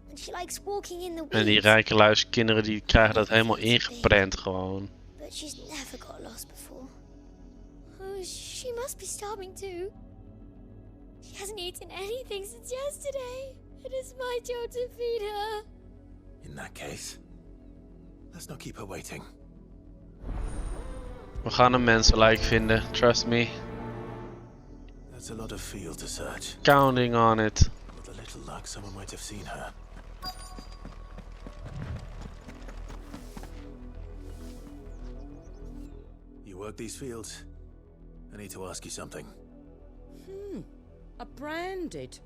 And she likes walking in the En die woods. rijke luiskinderen die krijgen dat helemaal ingeprent gewoon. But she's never got lost before. Oh, she must be starving too. She hasn't eaten anything since yesterday. It is my job to feed her. In that case, let's not keep her waiting. We gaan een mensenlijk vinden, trust me. That's a lot of field to search. Counting on it. With a little luck, someone might have seen her. You work these fields? I need to ask you something. A branded.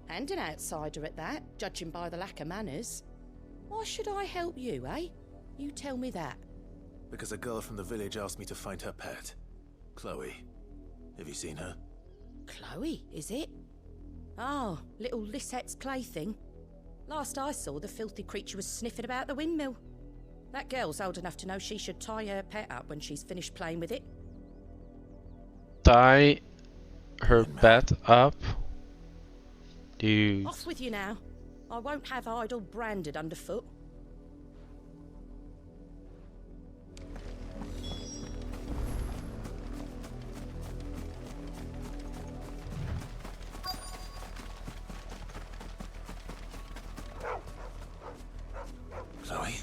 And an outsider at that, judging by the lack of manners. Why should I help you, eh? You tell me that. Because a girl from the village asked me to find her pet, Chloe. Have you seen her? Chloe, is it? Oh, little Lisette's plaything. Last I saw, the filthy creature was sniffing about the windmill. That girl's old enough to know she should tie her pet up when she's finished playing with it. Tie her pet up? Dude. Off with you now. I won't have idle branded underfoot. Chloe?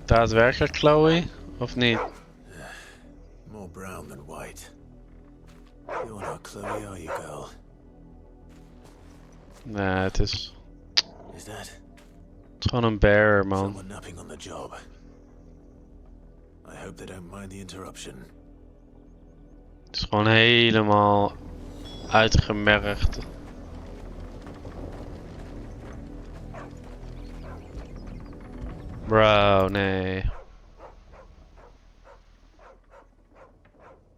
Daadwerkelijk Chloe? Of niet? More brown than white. You're not Chloe, are you, girl? Nee, het is... Is that? Het is gewoon een bear, man. Someone napping on the job. I hope they don't mind the interruption. Het is gewoon helemaal uitgemergd. Bro, nee.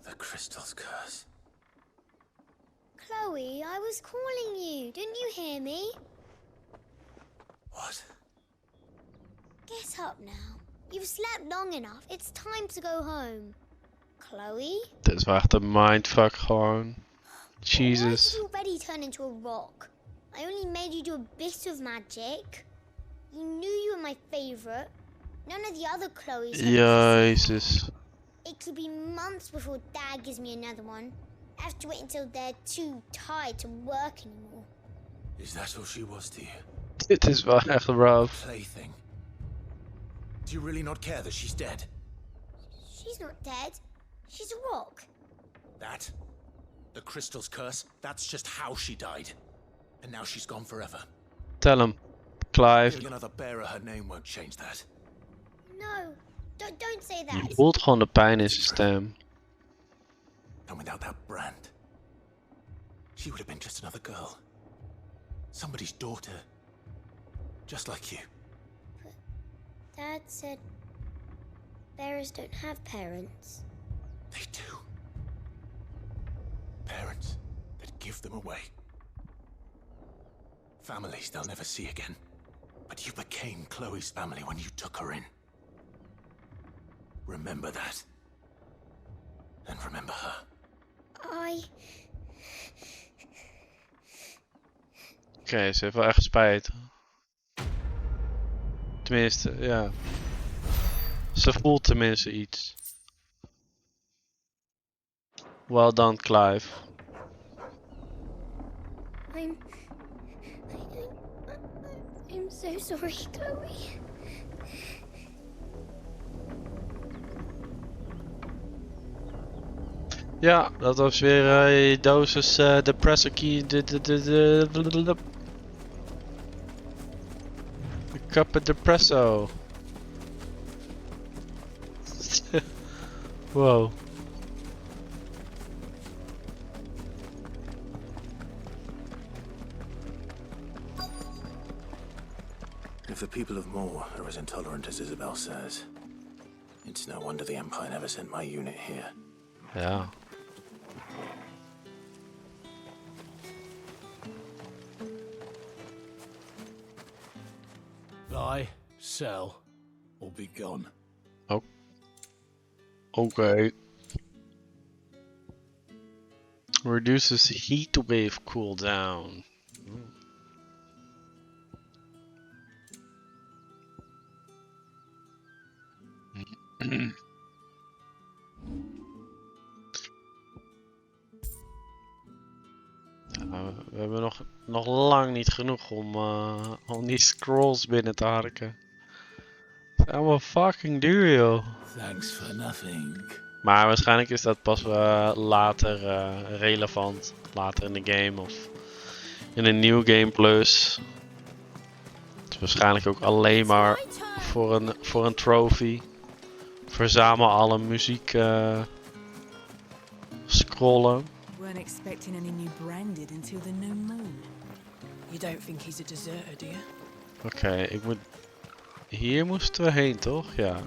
The crystal's curse. Chloe, I was calling you. Didn't you hear me? What? Get up now. You've slept long enough. It's time to go home. Chloe? Dit is wel echt een mindfuck gewoon. Jesus. Why did you already turn into a rock? I only made you do a bit of magic. You knew you were my favorite. None of the other Chloes have Jezus. It could be months before Dad gives me another one. I have to wait until they're too tired to work anymore. Is that all she was to you? Dit is wel echt rough. Plaything. Do you really not care that she's dead? She's not dead. She's a rock. That? The crystal's curse? That's just how she died. And now she's gone forever. Tell him, Clive. Giving another bearer her name won't change that. No, don't say that. Je voelt gewoon de pijn in zijn stem. And without that brand, she would have been just another girl. Somebody's daughter. Just like you. But Dad said bearers don't have parents. They do. Parents that give them away. Families they'll never see again. But you became Chloe's family when you took her in. Remember that. And remember her. Oké, ze heeft wel echt spijt. Tenminste, ja. Ze voelt tenminste iets. Well done, Clive. I'm so sorry, Chloe. Ja, dat was weer dosis depressor key. De cup of depresso. Wow. If the people of Moor are as intolerant as Isabel says, it's no wonder the Empire never sent my unit here. Ja. Buy, sell, or be gone. Oh. Okay. Reduces heat wave cooldown. We hebben nog lang niet genoeg om die scrolls binnen te harken. Het is allemaal fucking duur, joh. Thanks for nothing. Maar waarschijnlijk is dat pas later relevant. Later in de game of in een nieuw game plus. Het is waarschijnlijk ook alleen maar voor een trophy. Verzamel alle muziek scrollen. Weren't expecting any new branded until the new moon. You don't think he's a deserter, do you? Oké, ik moet... Hier moesten we heen, toch? Ja.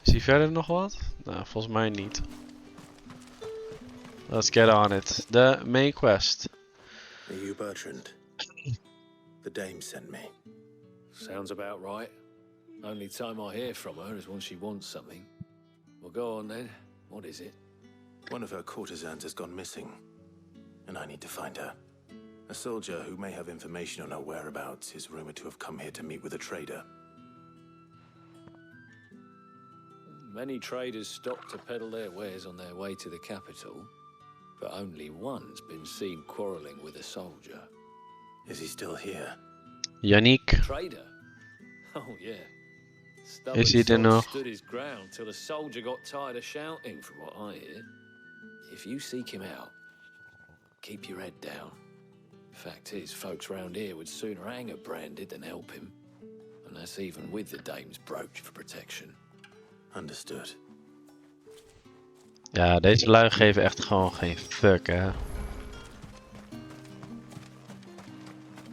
Is hier verder nog wat? Nou, volgens mij niet. Let's get on it. The main quest. Are you Bertrand? The dame sent me. Sounds about right. Only time I hear from her is when she wants something. Well, go on then. What is it? One of her courtesans has gone missing, and I need to find her. A soldier who may have information on her whereabouts is rumored to have come here to meet with a trader. Many traders stop to peddle their wares on their way to the capital, but only one's been seen quarrelling with a soldier. Is he still here? Yannick. Trader? Oh yeah. Is he er nog? Stood his ground till the soldier got tired of shouting, from what I hear. If you seek him out, keep your head down. Fact is, folks round here would sooner hang a branded than help him. And that's even with the dame's brooch for protection. Understood. Ja, deze lui geven echt gewoon geen fuck, hè.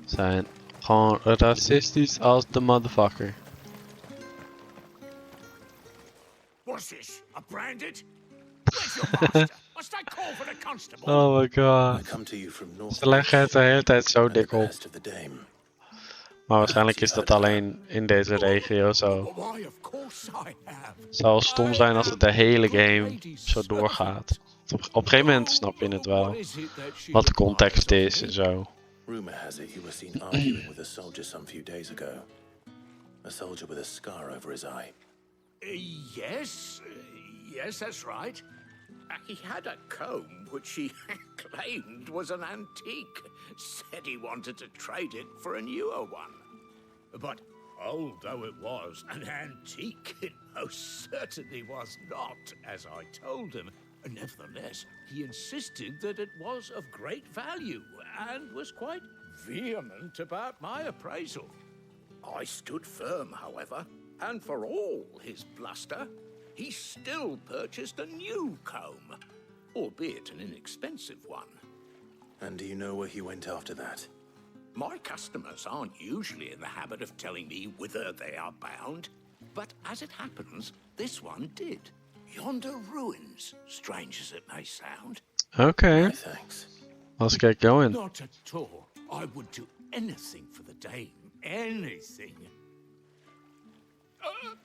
Zijn gewoon racistisch als de motherfucker. What's this? A branded? Where's your master? Must I call for the constable? Oh my god. Ze leggen het de hele tijd zo dik op. Maar waarschijnlijk is dat alleen in deze regio zo. Het zou stom zijn als het de hele game zo doorgaat. Op een gegeven moment snap je het wel. Wat de context is en zo. Rumor has it he was seen arguing with a soldier some few days ago. A soldier with a scar over his eye. Yes, that's right. He had a comb which he claimed was an antique. Said he wanted to trade it for a newer one. But although it was an antique, it most certainly was not, as I told him. Nevertheless, he insisted that it was of great value and was quite vehement about my appraisal. I stood firm, however, and for all his bluster, he still purchased a new comb, albeit an inexpensive one. And do you know where he went after that? My customers aren't usually in the habit of telling me whither they are bound, but as it happens, this one did. Yonder ruins, strange as it may sound. Okay. Thanks. Let's get going. Not at all. I would do anything for the dame. Anything.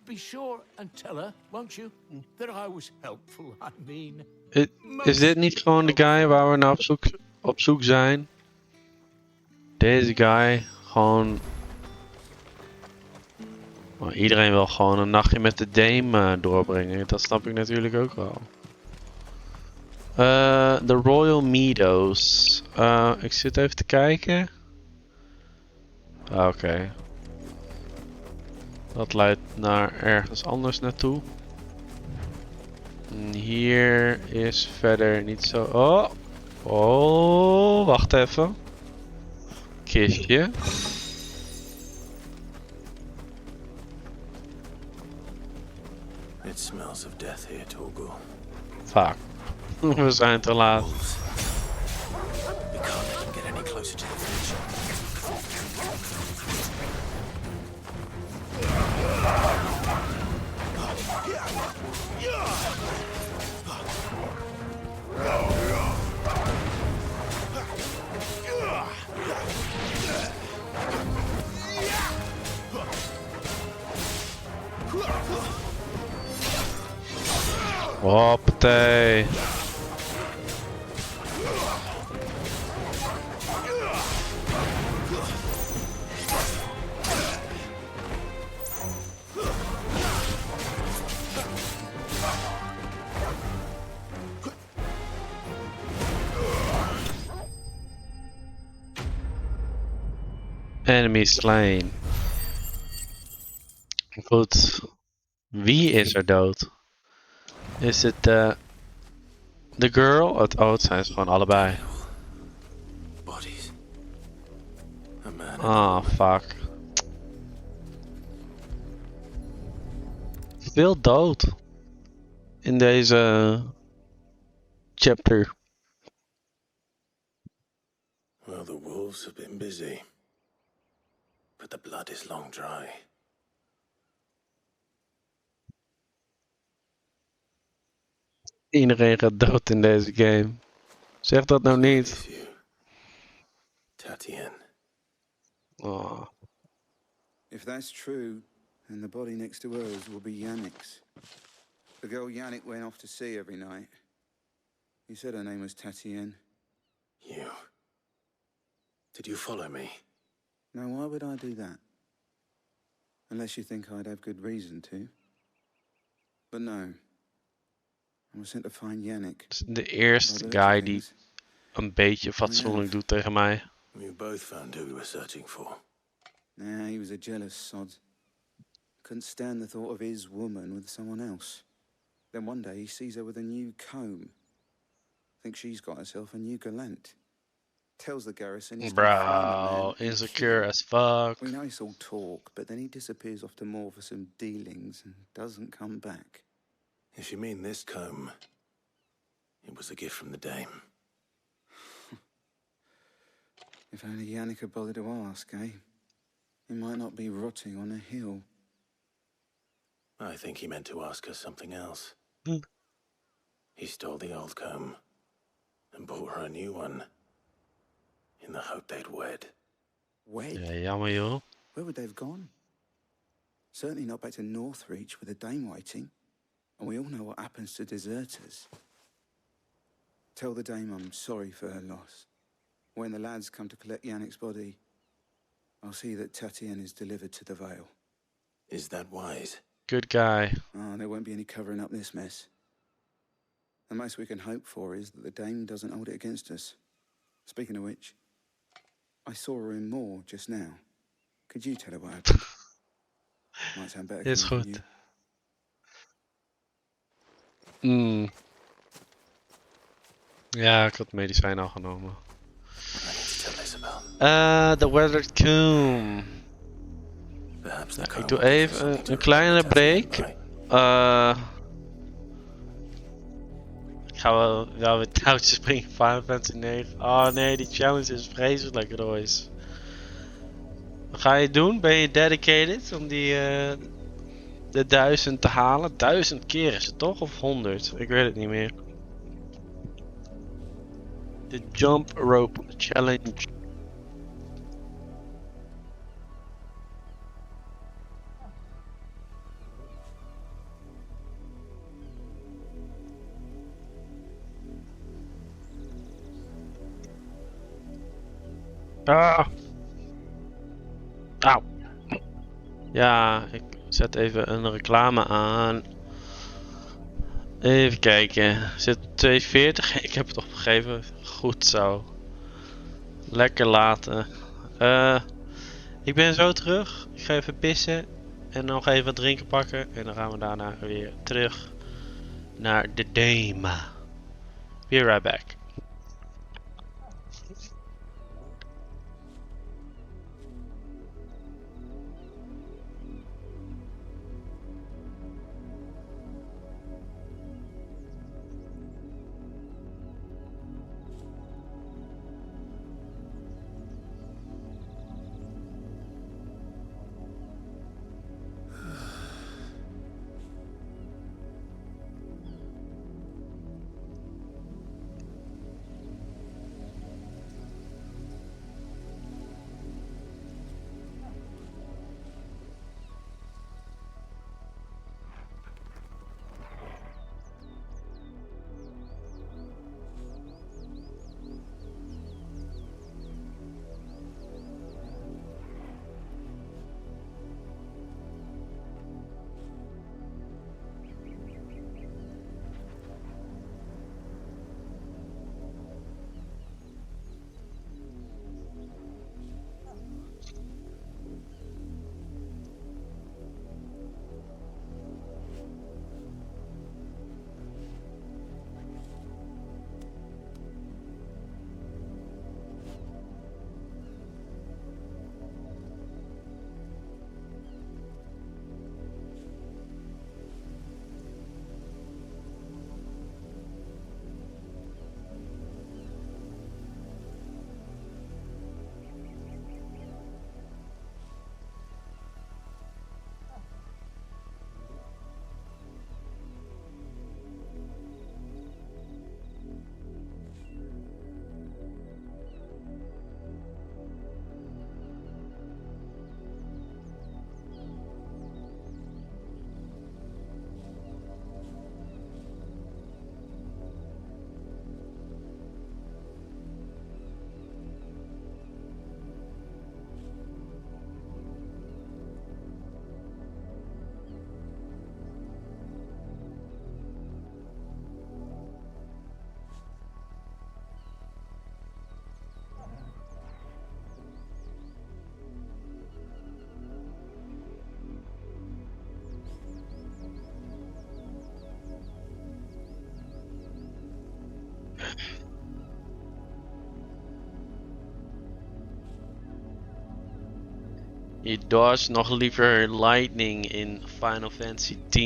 Be sure and tell her, won't you, that I was helpful, I mean. Is dit niet gewoon de guy waar we naar op zoek zijn? Deze guy, gewoon... Maar iedereen wil gewoon een nachtje met de dame doorbrengen, dat snap ik natuurlijk ook wel. The Royal Meadows. Ik zit even te kijken. Oké. Dat leidt naar ergens anders naartoe. En hier is verder niet zo... Oh! Oh, wacht even. Kistje. It smells of death here, Torgal. Fuck. We zijn te laat. We can't let him get any closer to the village. Hoppatee. Enemy slain. Goed. Wie is er dood? Is het de girl? Het zijn ze gewoon allebei. Ah, fuck. Veel dood. In deze chapter. Well, the wolves have been busy. But the blood is long dry. Iedereen gaat dood in deze game. Zeg dat nou niet. Tatienne. Oh. If that's true, then the body next to hers will be Yannick's. The girl Yannick went off to see every night. He said her name was Tatienne. You. Did you follow me? Now, why would I do that? Unless you think I'd have good reason to. But no. I was sent to find Yannick. De eerste guy die een beetje fatsoenlijk doet tegen mij. We both found who we were searching for. Nah, he was a jealous sod. Couldn't stand the thought of his woman with someone else. Then one day he sees her with a new comb. Thinks she's got herself a new gallant. Tells the garrison he's bro, insecure as fuck. We know it's all talk, but then he disappears off to Moor for some dealings and doesn't come back. If you mean this comb, it was a gift from the dame. If only Yannick had bothered to ask, eh? He might not be rotting on a hill. I think he meant to ask her something else. He stole the old comb and bought her a new one in the hope they'd wed. Wed? Ja, jammer joh. Where would they have gone? Certainly not back to Northreach with a dame waiting. And we all know what happens to deserters. Tell the dame I'm sorry for her loss. When the lads come to collect Yannick's body, I'll see that Tatienne is delivered to the Vale. Is that wise? Good guy. Oh, there won't be any covering up this mess. The most we can hope for is that the dame doesn't hold it against us. Speaking of which, I saw her in Moor just now. Could you tell her what happened? Might sound better. Is coming from goed. you. Ja, ik had medicijn al genomen. The Weathered Comb. Nou, ik doe even een kleine break. Ik ga wel weer touwtjes springen. Final Fantasy 9. Oh nee, die challenge is vreselijk, Royce. Wat ga je doen? Ben je dedicated om die de 1000 te halen? 1000 keer is het toch? Of 100? Ik weet het niet meer. De Jump Rope Challenge. Ah. Auw. Ja, ik zet even een reclame aan. Even kijken. Zit 240? Ik heb het opgegeven. Goed zo. Lekker laten. Ik ben zo terug. Ik ga even pissen. En nog even wat drinken pakken. En dan gaan we daarna weer terug naar de Dame. Be right back. Je dodge nog liever lightning in Final Fantasy X.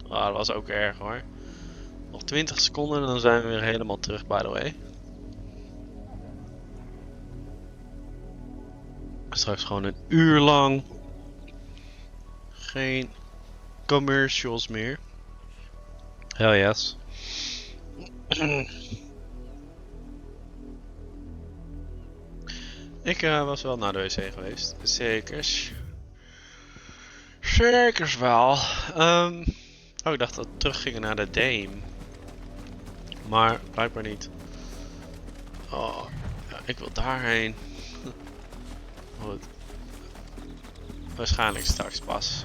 Ah, dat was ook erg hoor. Nog 20 seconden en dan zijn we weer helemaal terug, by the way. Straks gewoon een uur lang. Geen commercials meer. Hell yes. Ik was wel naar de wc geweest. Zekers. Zekers wel. Oh, ik dacht dat we terug gingen naar de Dame. Maar blijkbaar niet. Oh, ja, ik wil daarheen. Goed. Waarschijnlijk straks pas.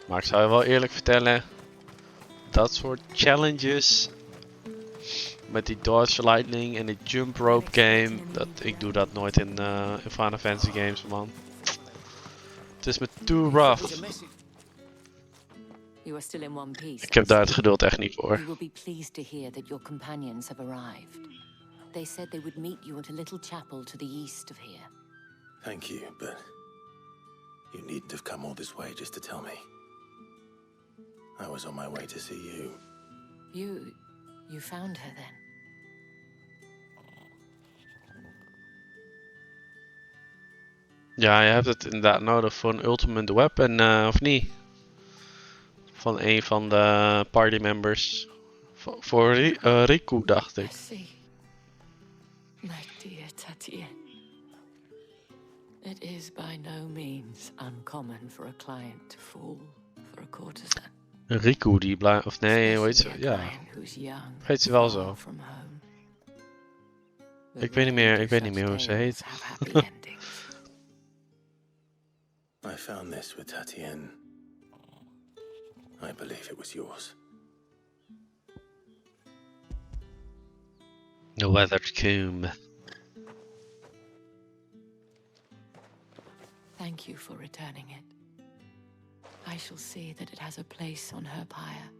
Maar ik zou je wel eerlijk vertellen, dat soort challenges met die dodge lightning en die jump rope game, ik doe dat nooit in Final Fantasy games, man. Het is me too rough. You are still in one piece. Ik heb daar het geduld echt niet voor. You will be pleased to hear that your companions have arrived. They said they would meet you at a little chapel to the east of here. Thank you, but you needn't have come all this way just to tell me. I was on my way to see you. You found her then? Ja, je hebt het inderdaad nodig voor een ultimate weapon, of niet? Van een van de party members. Voor Riku, dacht ik. My dear Tatien. It is by no means uncommon for a client to fall for a courtesan. Riku, die blijft, of nee, hoe heet ze? Ja. Heet ze wel zo. Ik weet niet meer hoe ze heet. I found this with Tatien. I believe it was yours. The weathered comb. Thank you for returning it. I shall see that it has a place on her pyre.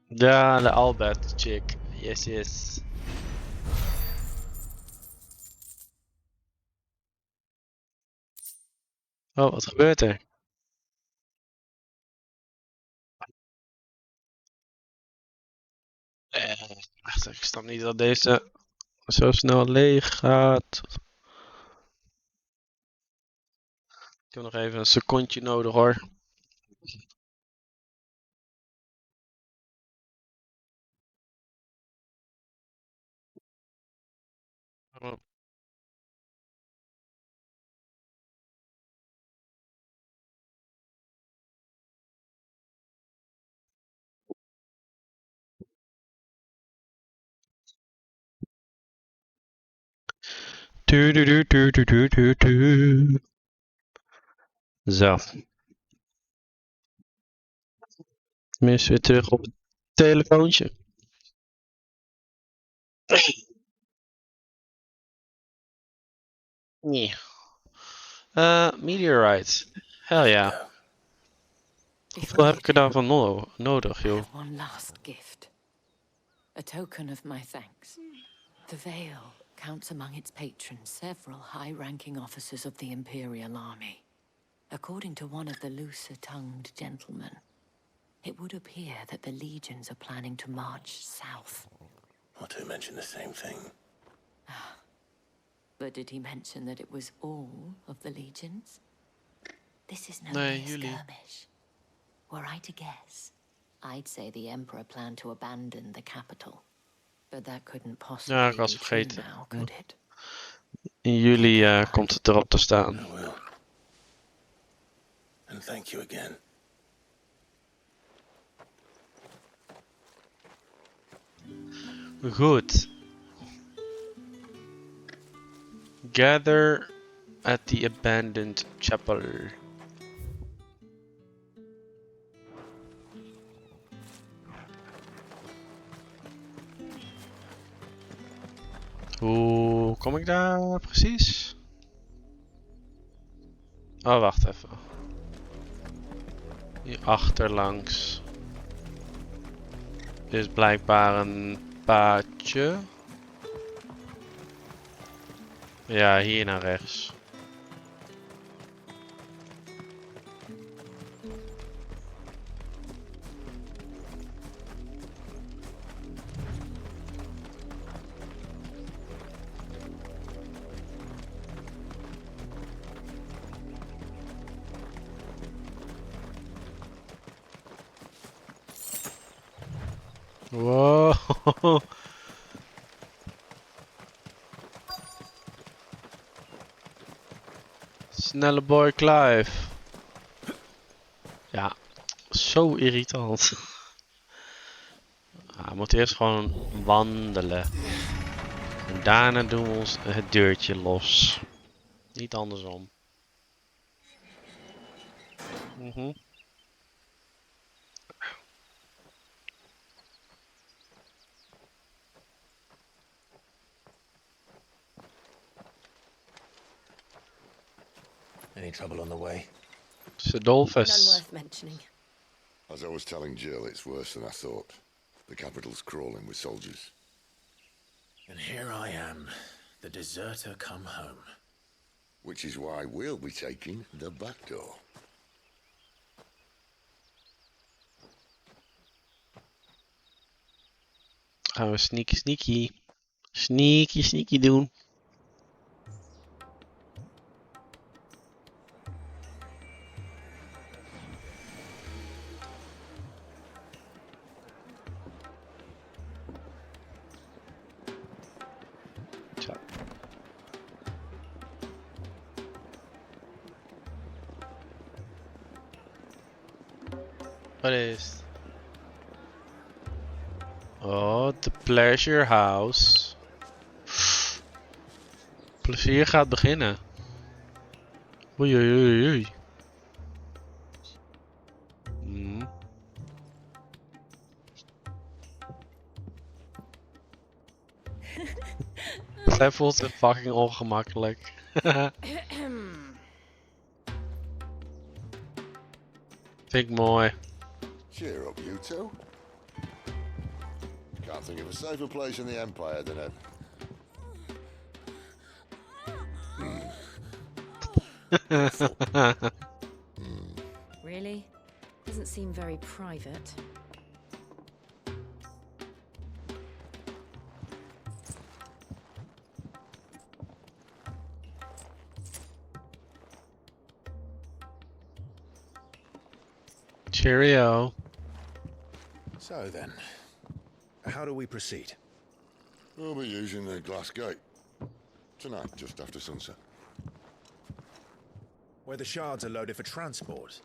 Ja, de Albert chick. Yes, yes. Oh, wat gebeurt er? Echt, ik snap niet dat deze zo snel leeg gaat. Ik heb nog even een secondje nodig hoor. Oh. Zo. Tenminste weer terug op het telefoontje. Nee. Meteorites. Hell ja. Hoeveel heb ik er daarvan nodig, joh? One last gift. A token of my thanks. The Veil counts among its patrons several high-ranking officers of the Imperial Army. According to one of the looser-tongued gentlemen, it would appear that the legions are planning to march south. Not to mention the same thing. But did he mention that it was all of the legions? This is no Nee, mere jullie. skirmish. Were I to guess, I'd say the Emperor planned to abandon the capital. But that couldn't possibly Ja, ik was be true vergeten. now, could it? In juli komt het erop te staan. I will. And thank you again. Goed. Gather at the abandoned chapel. Hoe kom ik daar precies? Oh, wacht even. Hier achterlangs is blijkbaar een paadje. Ja, hier naar rechts. Wow. Snelle boy Clive. Ja, zo irritant. We moeten eerst gewoon wandelen. En daarna doen we ons het deurtje los. Niet andersom. Any trouble on the way? Sedolphus. None worth mentioning. As I was telling Jill, it's worse than I thought. The capital's crawling with soldiers. And here I am, the deserter come home. Which is why we'll be taking the back door. Gaan we sneaky doen. Zo. Wat is het? Oh, the Pleasure House. Plezier gaat beginnen. Oei oei oei oei. Zij voelt zich fucking ongemakkelijk. Vind ik mooi. Cheer up, you two. Can't think of a safer place in the Empire than a... Really? Doesn't seem very private. Cheerio. So then, how do we proceed? We'll be using the glass gate. Tonight, just after sunset. Where the shards are loaded for transport.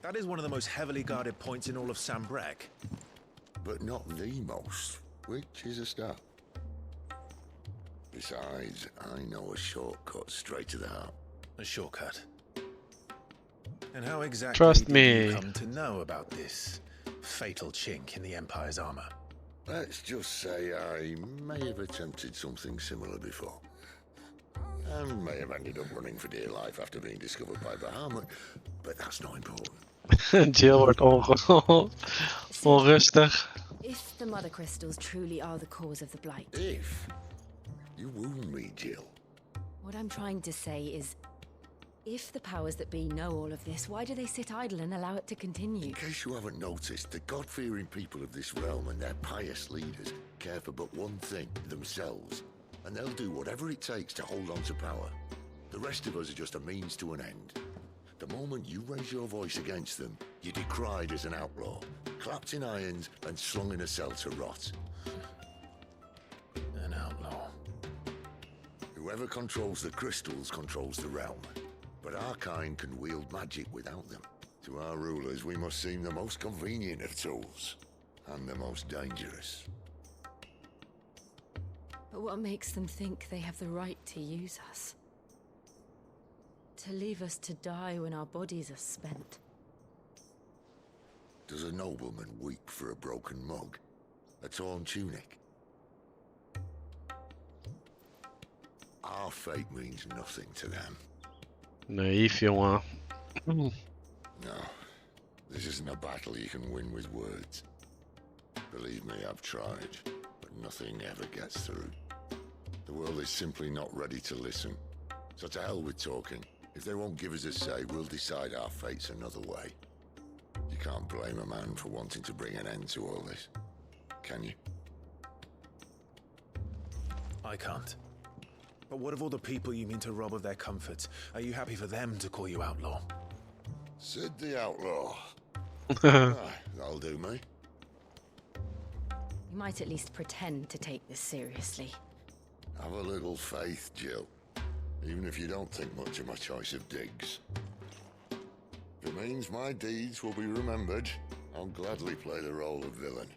That is one of the most heavily guarded points in all of Sambrek. But not the most, which is a start. Besides, I know a shortcut straight to the heart. A shortcut? And how exactly Trust did me. you come to know about this fatal chink in the Empire's armor? Let's just say I may have attempted something similar before. And may have ended up running for dear life after being discovered by Bahamut, but that's not important. Jill wordt onrustig. If the mother crystals truly are the cause of the blight. If? You wound me, Jill. What I'm trying to say is, if the powers that be know all of this, why do they sit idle and allow it to continue? In case you haven't noticed, the God-fearing people of this realm and their pious leaders care for but one thing, themselves. And they'll do whatever it takes to hold on to power. The rest of us are just a means to an end. The moment you raise your voice against them, you're decried as an outlaw, clapped in irons and slung in a cell to rot. An outlaw. Whoever controls the crystals controls the realm. But our kind can wield magic without them. To our rulers, we must seem the most convenient of tools, and the most dangerous. But what makes them think they have the right to use us? To leave us to die when our bodies are spent? Does a nobleman weep for a broken mug? A torn tunic? Our fate means nothing to them. Naïef, jongen. No. This isn't a battle you can win with words. Believe me, I've tried, but nothing ever gets through. The world is simply not ready to listen. So to hell with talking. If they won't give us a say, we'll decide our fates another way. You can't blame a man for wanting to bring an end to all this, can you? I can't. But what of all the people you mean to rob of their comforts? Are you happy for them to call you outlaw? Sid the outlaw. That'll do me. You might at least pretend to take this seriously. Have a little faith, Jill. Even if you don't think much of my choice of digs. If it means my deeds will be remembered, I'll gladly play the role of villain.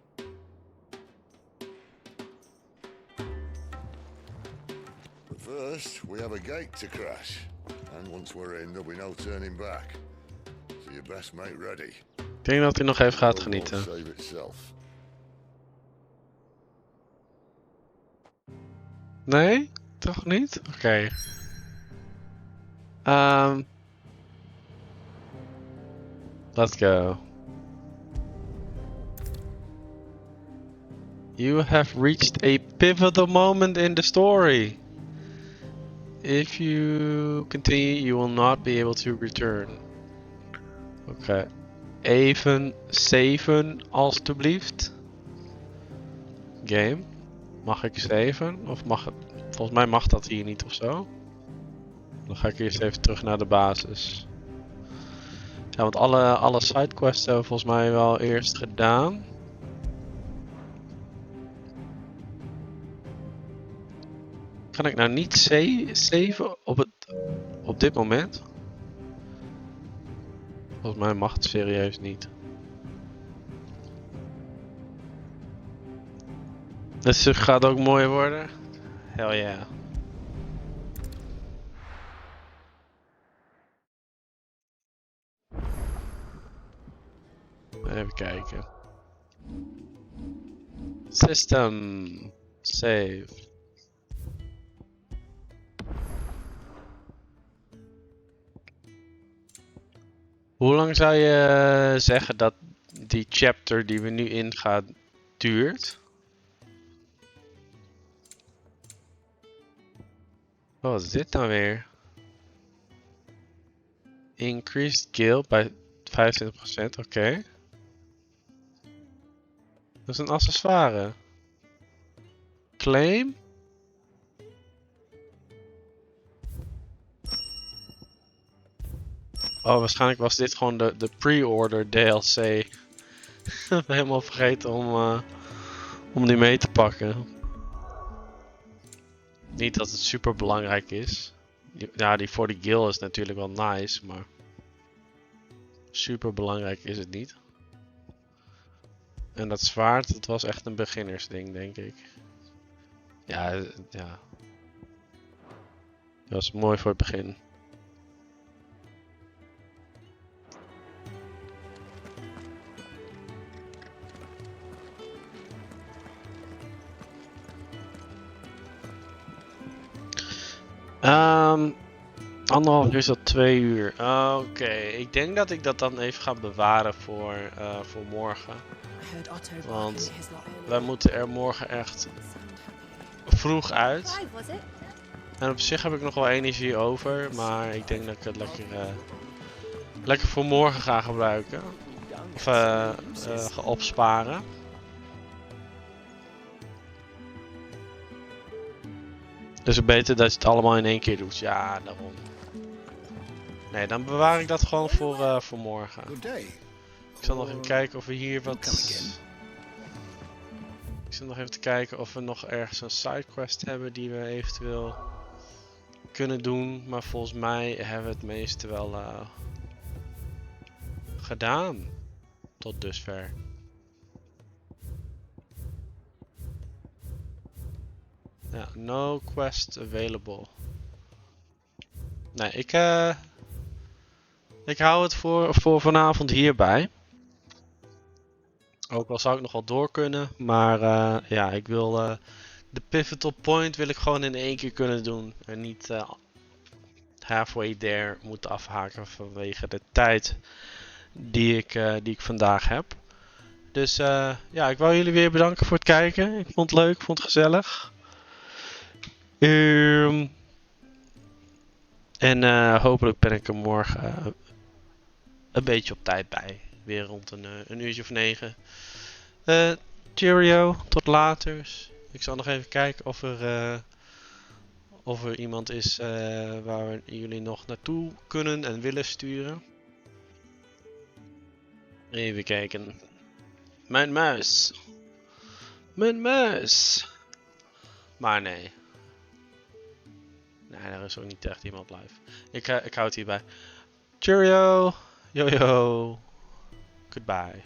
But first, we have a gate to crash. And once we're in, there'll be no turning back. So you best make ready. Ik denk dat hij nog even gaat genieten. Save itself. Nee? Toch niet? Oké. Let's go. You have reached a pivotal moment in the story. If you continue, you will not be able to return. Oké. Even saven, alstublieft. Game. Mag ik saven? Of mag het? Volgens mij mag dat hier niet of zo. Dan ga ik eerst even terug naar de basis. Ja, want alle sidequests hebben we volgens mij wel eerst gedaan. Kan ik nou niet saven op dit moment? Volgens mij mag het serieus niet. Dus het gaat ook mooi worden. Hell yeah. Even kijken. System. Save. Hoe lang zou je zeggen dat die chapter die we nu ingaan duurt? Wat is dit nou weer? Increased guild bij 25%, oké. Dat is een accessoire. Claim? Oh, waarschijnlijk was dit gewoon de pre-order DLC. Ik heb helemaal vergeten om die mee te pakken. Niet dat het super belangrijk is. Ja, die voor de guild is natuurlijk wel nice, maar super belangrijk is het niet. En dat zwaard, dat was echt een beginnersding, denk ik. Ja. Dat was mooi voor het begin. Anderhalf uur is dat 2 uur. Oké, ik denk dat ik dat dan even ga bewaren voor morgen. Want wij moeten er morgen echt vroeg uit. En op zich heb ik nog wel energie over, maar ik denk dat ik het lekker voor morgen ga gebruiken. Of ga opsparen. Dus het beter dat je het allemaal in één keer doet. Ja, daarom. Nee, dan bewaar ik dat gewoon voor morgen. Ik zal nog even kijken of we hier wat... Ik zal nog even kijken of we nog ergens een sidequest hebben die we eventueel kunnen doen. Maar volgens mij hebben we het meeste wel gedaan. Tot dusver. Ja, no quest available. Nee, ik hou het voor vanavond hierbij. Ook al zou ik nog wel door kunnen, maar ja, ik wil de pivotal point wil ik gewoon in één keer kunnen doen. En niet halfway there moeten afhaken vanwege de tijd die ik vandaag heb. Dus ja, ik wil jullie weer bedanken voor het kijken. Ik vond het leuk, ik vond het gezellig. En hopelijk ben ik er morgen een beetje op tijd bij. Weer rond een uurtje of 9. Cheerio, tot later. Ik zal nog even kijken of er iemand is waar jullie nog naartoe kunnen en willen sturen. Even kijken. Mijn muis. Mijn muis. Maar nee. Nee, er is ook niet echt iemand live. Ik hou het hierbij. Cheerio. Yo yo. Goodbye.